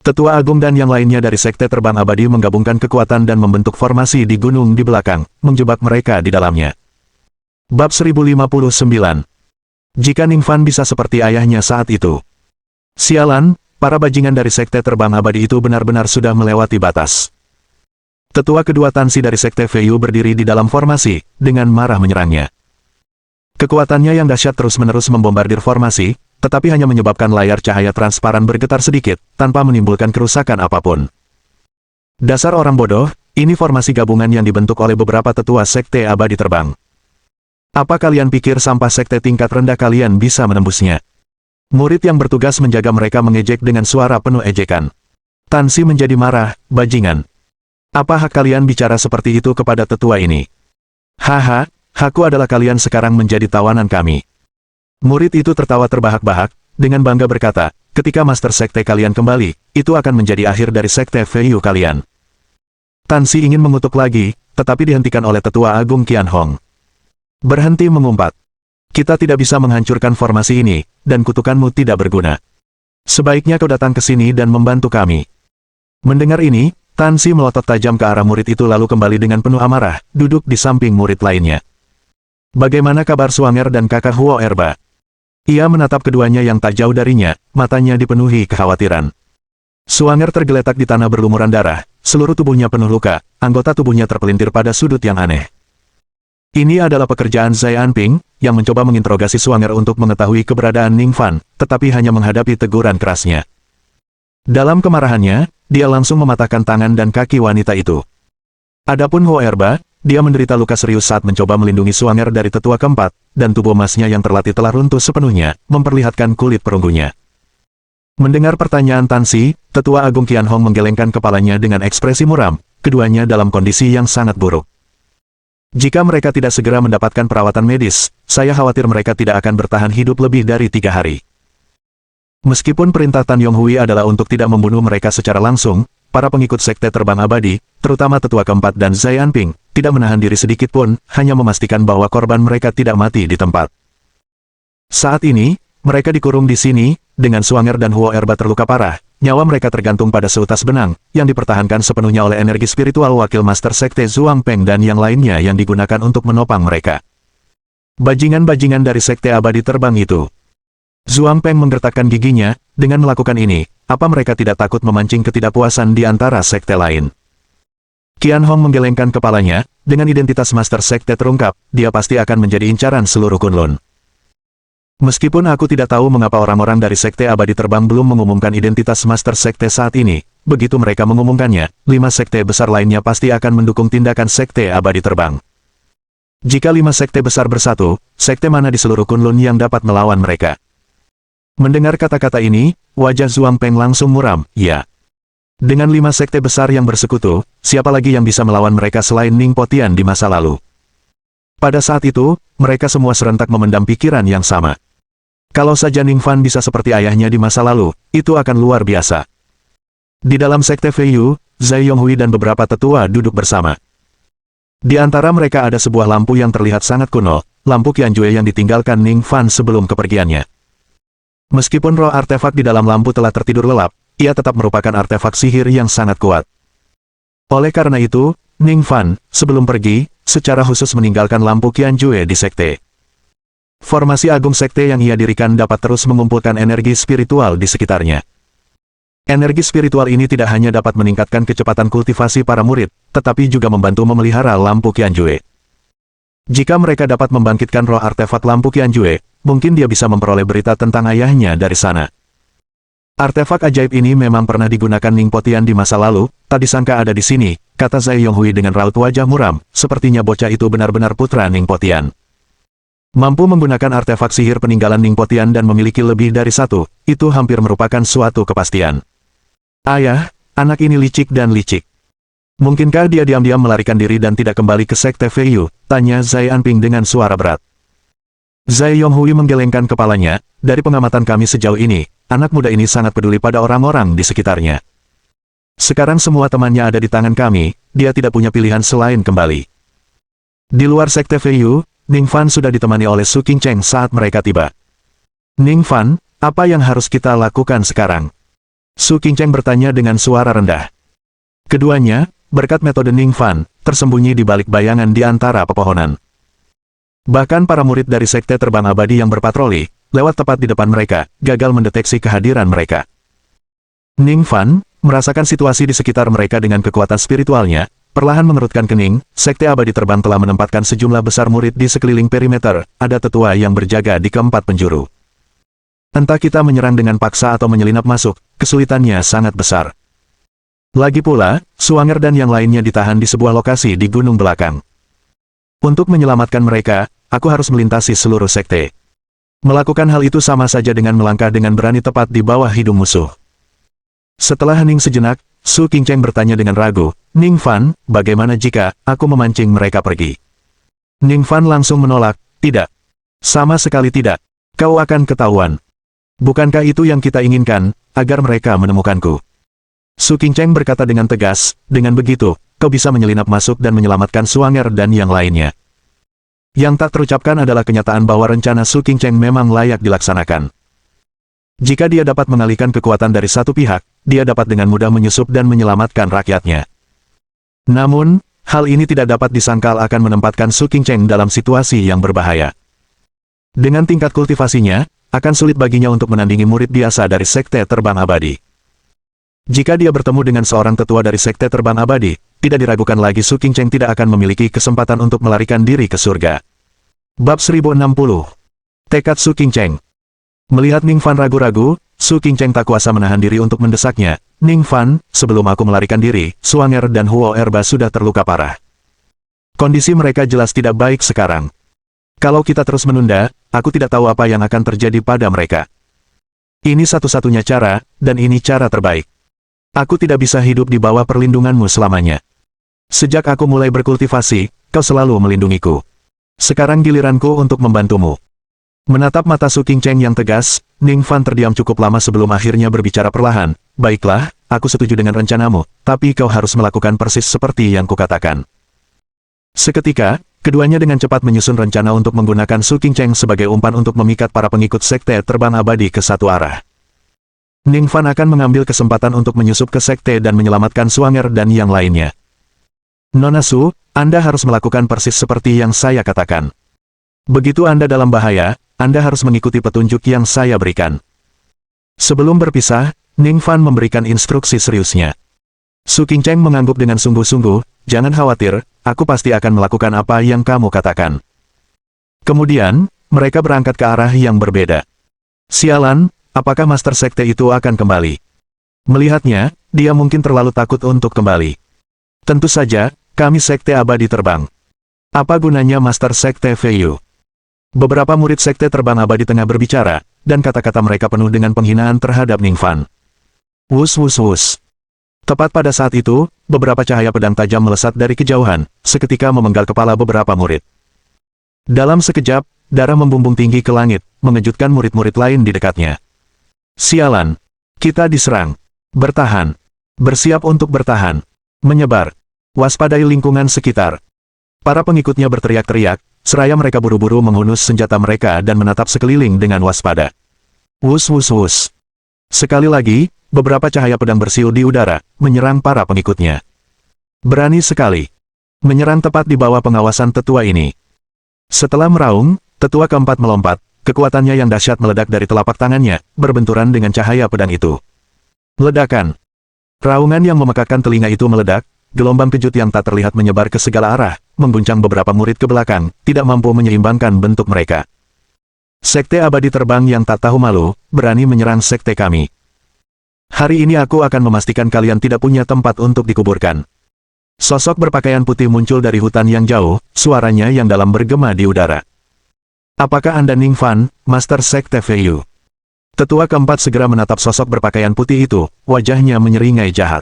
Speaker 1: Tetua Agung dan yang lainnya dari Sekte Terbang Abadi menggabungkan kekuatan dan membentuk formasi di gunung di belakang, menjebak mereka di dalamnya. Bab 1059. Jika Ningfan bisa seperti ayahnya saat itu. Sialan, para bajingan dari Sekte Terbang Abadi itu benar-benar sudah melewati batas. Tetua kedua Tansi dari Sekte Feiyu berdiri di dalam formasi, dengan marah menyerangnya. Kekuatannya yang dahsyat terus-menerus membombardir formasi, tetapi hanya menyebabkan layar cahaya transparan bergetar sedikit, tanpa menimbulkan kerusakan apapun. Dasar orang bodoh, ini formasi gabungan yang dibentuk oleh beberapa tetua Sekte Abadi Terbang. Apa kalian pikir sampah sekte tingkat rendah kalian bisa menembusnya? Murid yang bertugas menjaga mereka mengejek dengan suara penuh ejekan. Tansi menjadi marah, bajingan. Apa hak kalian bicara seperti itu kepada tetua ini? Haha, hakku adalah kalian sekarang menjadi tawanan kami. Murid itu tertawa terbahak-bahak, dengan bangga berkata, ketika Master Sekte kalian kembali, itu akan menjadi akhir dari Sekte Feiyu kalian. Tansi ingin mengutuk lagi, tetapi dihentikan oleh Tetua Agung Qianhong. Berhenti mengumpat. Kita tidak bisa menghancurkan formasi ini, dan kutukanmu tidak berguna. Sebaiknya kau datang ke sini dan membantu kami. Mendengar ini, Tansi melotot tajam ke arah murid itu lalu kembali dengan penuh amarah, duduk di samping murid lainnya. Bagaimana kabar Suanger dan kakak Huo Erba? Ia menatap keduanya yang tak jauh darinya, matanya dipenuhi kekhawatiran. Suanger tergeletak di tanah berlumuran darah, seluruh tubuhnya penuh luka, anggota tubuhnya terpelintir pada sudut yang aneh. Ini adalah pekerjaan Zai Anping, yang mencoba menginterogasi Suanger untuk mengetahui keberadaan Ningfan, tetapi hanya menghadapi teguran kerasnya. Dalam kemarahannya, dia langsung mematahkan tangan dan kaki wanita itu. Adapun Huo Erba, dia menderita luka serius saat mencoba melindungi Suanger dari tetua keempat, dan tubuh emasnya yang terlatih telah runtuh sepenuhnya, memperlihatkan kulit perunggunya. Mendengar pertanyaan Tansi, Tetua Agung Qianhong menggelengkan kepalanya dengan ekspresi muram, keduanya dalam kondisi yang sangat buruk. Jika mereka tidak segera mendapatkan perawatan medis, saya khawatir mereka tidak akan bertahan hidup lebih dari 3 hari. Meskipun perintah Tan Yonghui adalah untuk tidak membunuh mereka secara langsung, para pengikut Sekte Terbang Abadi, terutama Tetua Keempat dan Zai Anping, tidak menahan diri sedikit pun, hanya memastikan bahwa korban mereka tidak mati di tempat. Saat ini, mereka dikurung di sini, dengan Suanger dan Huo Erba terluka parah, nyawa mereka tergantung pada seutas benang, yang dipertahankan sepenuhnya oleh energi spiritual wakil Master Sekte Zhuang Peng dan yang lainnya yang digunakan untuk menopang mereka. Bajingan-bajingan dari Sekte Abadi Terbang itu. Zhuang Peng menggertakkan giginya, dengan melakukan ini, apa mereka tidak takut memancing ketidakpuasan di antara sekte lain? Qianhong menggelengkan kepalanya, dengan identitas Master Sekte terungkap, dia pasti akan menjadi incaran seluruh Kunlun. Meskipun aku tidak tahu mengapa orang-orang dari Sekte Abadi Terbang belum mengumumkan identitas Master Sekte saat ini, begitu mereka mengumumkannya, 5 sekte besar lainnya pasti akan mendukung tindakan Sekte Abadi Terbang. Jika 5 sekte besar bersatu, sekte mana di seluruh Kunlun yang dapat melawan mereka? Mendengar kata-kata ini, wajah Zhuang Peng langsung muram, ya. Dengan 5 sekte besar yang bersekutu, siapa lagi yang bisa melawan mereka selain Ning Potian di masa lalu? Pada saat itu, mereka semua serentak memendam pikiran yang sama. Kalau saja Ningfan bisa seperti ayahnya di masa lalu, itu akan luar biasa. Di dalam Sekte Feiyu, Zai Yonghui dan beberapa tetua duduk bersama. Di antara mereka ada sebuah lampu yang terlihat sangat kuno, lampu Qianjue yang ditinggalkan Ningfan sebelum kepergiannya. Meskipun roh artefak di dalam lampu telah tertidur lelap, ia tetap merupakan artefak sihir yang sangat kuat. Oleh karena itu, Ningfan, sebelum pergi, secara khusus meninggalkan lampu Qianjue di sekte. Formasi agung sekte yang ia dirikan dapat terus mengumpulkan energi spiritual di sekitarnya. Energi spiritual ini tidak hanya dapat meningkatkan kecepatan kultivasi para murid, tetapi juga membantu memelihara lampu Qianjue. Jika mereka dapat membangkitkan roh artefak lampu Qianjue, mungkin dia bisa memperoleh berita tentang ayahnya dari sana. Artefak ajaib ini memang pernah digunakan Ning Potian di masa lalu, tak disangka ada di sini, kata Zai Yonghui dengan raut wajah muram, sepertinya bocah itu benar-benar putra Ning Potian. Mampu menggunakan artefak sihir peninggalan Ning Potian dan memiliki lebih dari satu, itu hampir merupakan suatu kepastian. Ayah, anak ini licik dan licik. Mungkinkah dia diam-diam melarikan diri dan tidak kembali ke Sekte Feiyu? Tanya Zai Anping dengan suara berat. Zai Yonghui menggelengkan kepalanya, dari pengamatan kami sejauh ini, anak muda ini sangat peduli pada orang-orang di sekitarnya. Sekarang semua temannya ada di tangan kami, dia tidak punya pilihan selain kembali. Di luar Sekte Feiyu, Ningfan sudah ditemani oleh Su Qingcheng saat mereka tiba. Ningfan, apa yang harus kita lakukan sekarang? Su Qingcheng bertanya dengan suara rendah. Keduanya, berkat metode Ning Fan, tersembunyi di balik bayangan di antara pepohonan. Bahkan para murid dari Sekte Terbang Abadi yang berpatroli, lewat tepat di depan mereka, gagal mendeteksi kehadiran mereka. Ning Fan, merasakan situasi di sekitar mereka dengan kekuatan spiritualnya, perlahan mengerutkan kening. Sekte Abadi Terbang telah menempatkan sejumlah besar murid di sekeliling perimeter, ada tetua yang berjaga di keempat penjuru. Entah kita menyerang dengan paksa atau menyelinap masuk, kesulitannya sangat besar. Lagi pula, Suanger dan yang lainnya ditahan di sebuah lokasi di gunung belakang. Untuk menyelamatkan mereka, aku harus melintasi seluruh sekte. Melakukan hal itu sama saja dengan melangkah dengan berani tepat di bawah hidung musuh. Setelah hening sejenak, Su Qingcheng bertanya dengan ragu, Ning Fan, bagaimana jika aku memancing mereka pergi? Ning Fan langsung menolak, tidak. Sama sekali tidak. Kau akan ketahuan. Bukankah itu yang kita inginkan, agar mereka menemukanku? Su Qingcheng berkata dengan tegas, dengan begitu, kau bisa menyelinap masuk dan menyelamatkan Suanger dan yang lainnya. Yang tak terucapkan adalah kenyataan bahwa rencana Su Qingcheng memang layak dilaksanakan. Jika dia dapat mengalihkan kekuatan dari satu pihak, dia dapat dengan mudah menyusup dan menyelamatkan rakyatnya. Namun, hal ini tidak dapat disangkal akan menempatkan Su Qingcheng dalam situasi yang berbahaya. Dengan tingkat kultivasinya, akan sulit baginya untuk menandingi murid biasa dari Sekte Terbang Abadi. Jika dia bertemu dengan seorang tetua dari Sekte Terbang Abadi, tidak diragukan lagi Su Qingcheng tidak akan memiliki kesempatan untuk melarikan diri ke surga. Bab 1060. Tekad Su Qingcheng. Melihat Ning Fan ragu-ragu, Su Qingcheng tak kuasa menahan diri untuk mendesaknya. Ning Fan, sebelum aku melarikan diri, Suanger dan Huo Erba sudah terluka parah. Kondisi mereka jelas tidak baik sekarang. Kalau kita terus menunda, aku tidak tahu apa yang akan terjadi pada mereka. Ini satu-satunya cara, dan ini cara terbaik. Aku tidak bisa hidup di bawah perlindunganmu selamanya. Sejak aku mulai berkultivasi, kau selalu melindungiku. Sekarang giliranku untuk membantumu. Menatap mata Su Qingcheng yang tegas, Ning Fan terdiam cukup lama sebelum akhirnya berbicara perlahan. Baiklah, aku setuju dengan rencanamu, tapi kau harus melakukan persis seperti yang kukatakan. Seketika, keduanya dengan cepat menyusun rencana untuk menggunakan Su Qingcheng sebagai umpan untuk memikat para pengikut Sekte Terbang Abadi ke satu arah. Ning Fan akan mengambil kesempatan untuk menyusup ke sekte dan menyelamatkan Suanger dan yang lainnya. Nona Su, Anda harus melakukan persis seperti yang saya katakan. Begitu Anda dalam bahaya, Anda harus mengikuti petunjuk yang saya berikan. Sebelum berpisah, Ning Fan memberikan instruksi seriusnya. Su Qingcheng mengangguk dengan sungguh-sungguh, jangan khawatir, aku pasti akan melakukan apa yang kamu katakan. Kemudian, mereka berangkat ke arah yang berbeda. Sialan, apakah Master Sekte itu akan kembali? Melihatnya, dia mungkin terlalu takut untuk kembali. Tentu saja, kami Sekte Abadi Terbang. Apa gunanya Master Sekte Feiyu? Beberapa murid Sekte Terbang Abadi tengah berbicara, dan kata-kata mereka penuh dengan penghinaan terhadap Ning Fan. Wus wus wus. Tepat pada saat itu, beberapa cahaya pedang tajam melesat dari kejauhan, seketika memenggal kepala beberapa murid. Dalam sekejap, darah membumbung tinggi ke langit, mengejutkan murid-murid lain di dekatnya. Sialan. Kita diserang. Bertahan. Bersiap untuk bertahan. Menyebar. Waspadai lingkungan sekitar. Para pengikutnya berteriak-teriak, seraya mereka buru-buru menghunus senjata mereka dan menatap sekeliling dengan waspada. Wus wus wus. Sekali lagi, beberapa cahaya pedang bersiul di udara, menyerang para pengikutnya. Berani sekali. Menyerang tepat di bawah pengawasan tetua ini. Setelah meraung, tetua keempat melompat, kekuatannya yang dahsyat meledak dari telapak tangannya, berbenturan dengan cahaya pedang itu. Ledakan. Raungan yang memekakkan telinga itu meledak, gelombang kejut yang tak terlihat menyebar ke segala arah, mengguncang beberapa murid ke belakang, tidak mampu menyeimbangkan bentuk mereka. Sekte Abadi Terbang yang tak tahu malu, berani menyerang sekte kami. Hari ini aku akan memastikan kalian tidak punya tempat untuk dikuburkan. Sosok berpakaian putih muncul dari hutan yang jauh, suaranya yang dalam bergema di udara. Apakah Anda Ning Fan, Master Sekte Feiyu? Tetua keempat segera menatap sosok berpakaian putih itu, wajahnya menyeringai jahat.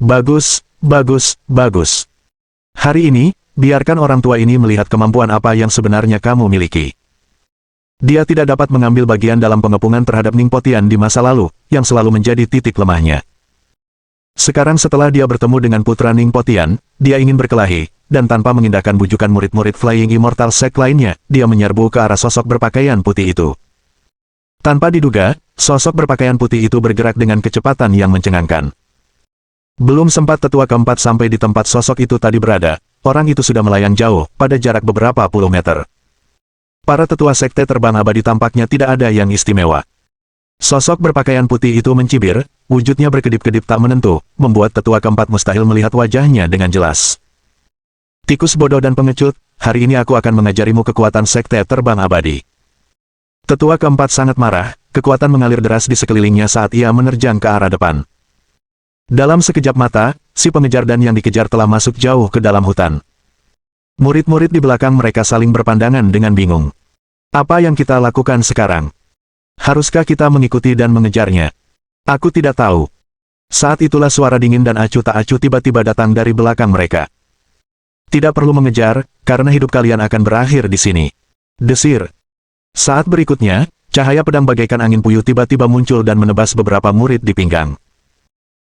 Speaker 1: Bagus, bagus, bagus. Hari ini, biarkan orang tua ini melihat kemampuan apa yang sebenarnya kamu miliki. Dia tidak dapat mengambil bagian dalam pengepungan terhadap Ning Potian di masa lalu, yang selalu menjadi titik lemahnya. Sekarang setelah dia bertemu dengan putra Ning Potian, dia ingin berkelahi, dan tanpa mengindahkan bujukan murid-murid Flying Immortal Sect lainnya, dia menyerbu ke arah sosok berpakaian putih itu. Tanpa diduga, sosok berpakaian putih itu bergerak dengan kecepatan yang mencengangkan. Belum sempat tetua keempat sampai di tempat sosok itu tadi berada, orang itu sudah melayang jauh, pada jarak beberapa puluh meter. Para tetua sekte terbang abadi tampaknya tidak ada yang istimewa. Sosok berpakaian putih itu mencibir, wujudnya berkedip-kedip tak menentu, membuat tetua keempat mustahil melihat wajahnya dengan jelas. Tikus bodoh dan pengecut, hari ini aku akan mengajarimu kekuatan sekte terbang abadi. Tetua keempat sangat marah, kekuatan mengalir deras di sekelilingnya saat ia menerjang ke arah depan. Dalam sekejap mata, si pengejar dan yang dikejar telah masuk jauh ke dalam hutan. Murid-murid di belakang mereka saling berpandangan dengan bingung. Apa yang kita lakukan sekarang? Haruskah kita mengikuti dan mengejarnya? Aku tidak tahu. Saat itulah suara dingin dan acuh tak acuh tiba-tiba datang dari belakang mereka. Tidak perlu mengejar, karena hidup kalian akan berakhir di sini. Desir. Saat berikutnya, cahaya pedang bagaikan angin puyuh tiba-tiba muncul dan menebas beberapa murid di pinggang.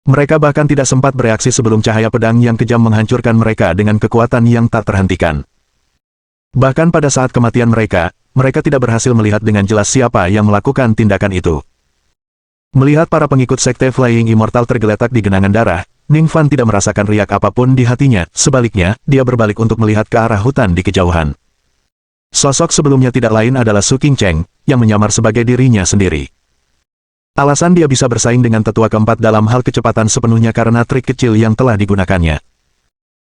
Speaker 1: Mereka bahkan tidak sempat bereaksi sebelum cahaya pedang yang kejam menghancurkan mereka dengan kekuatan yang tak terhentikan. Bahkan pada saat kematian mereka tidak berhasil melihat dengan jelas siapa yang melakukan tindakan itu. Melihat para pengikut sekte Flying Immortal tergeletak di genangan darah, Ning Fan tidak merasakan riak apapun di hatinya, sebaliknya, dia berbalik untuk melihat ke arah hutan di kejauhan. Sosok sebelumnya tidak lain adalah Su Qingcheng, yang menyamar sebagai dirinya sendiri. Alasan dia bisa bersaing dengan tetua keempat dalam hal kecepatan sepenuhnya karena trik kecil yang telah digunakannya.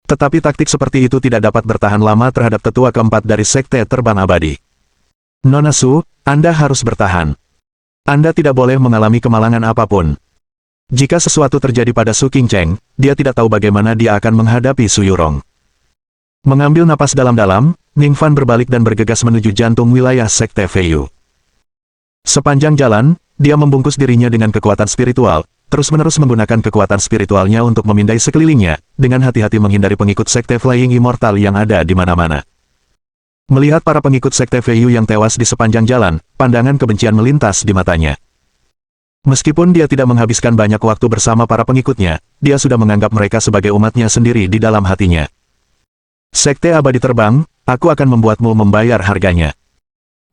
Speaker 1: Tetapi taktik seperti itu tidak dapat bertahan lama terhadap tetua keempat dari sekte terbang abadi. Nona Su, Anda harus bertahan. Anda tidak boleh mengalami kemalangan apapun. Jika sesuatu terjadi pada Su Qingcheng, dia tidak tahu bagaimana dia akan menghadapi Su Yurong. Mengambil napas dalam-dalam, Ning Fan berbalik dan bergegas menuju jantung wilayah sekte Feiyu. Sepanjang jalan, dia membungkus dirinya dengan kekuatan spiritual, terus-menerus menggunakan kekuatan spiritualnya untuk memindai sekelilingnya, dengan hati-hati menghindari pengikut sekte Flying Immortal yang ada di mana-mana. Melihat para pengikut sekte Feiyu yang tewas di sepanjang jalan, pandangan kebencian melintas di matanya. Meskipun dia tidak menghabiskan banyak waktu bersama para pengikutnya, dia sudah menganggap mereka sebagai umatnya sendiri di dalam hatinya. Sekte abadi terbang, aku akan membuatmu membayar harganya.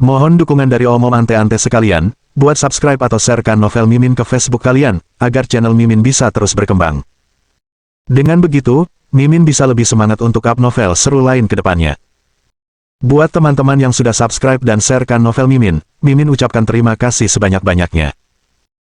Speaker 1: Mohon dukungan dari omom ante-ante sekalian, buat subscribe atau sharekan novel Mimin ke Facebook kalian, agar channel Mimin bisa terus berkembang. Dengan begitu, Mimin bisa lebih semangat untuk up novel seru lain ke depannya. Buat teman-teman yang sudah subscribe dan sharekan novel Mimin, Mimin ucapkan terima kasih sebanyak-banyaknya.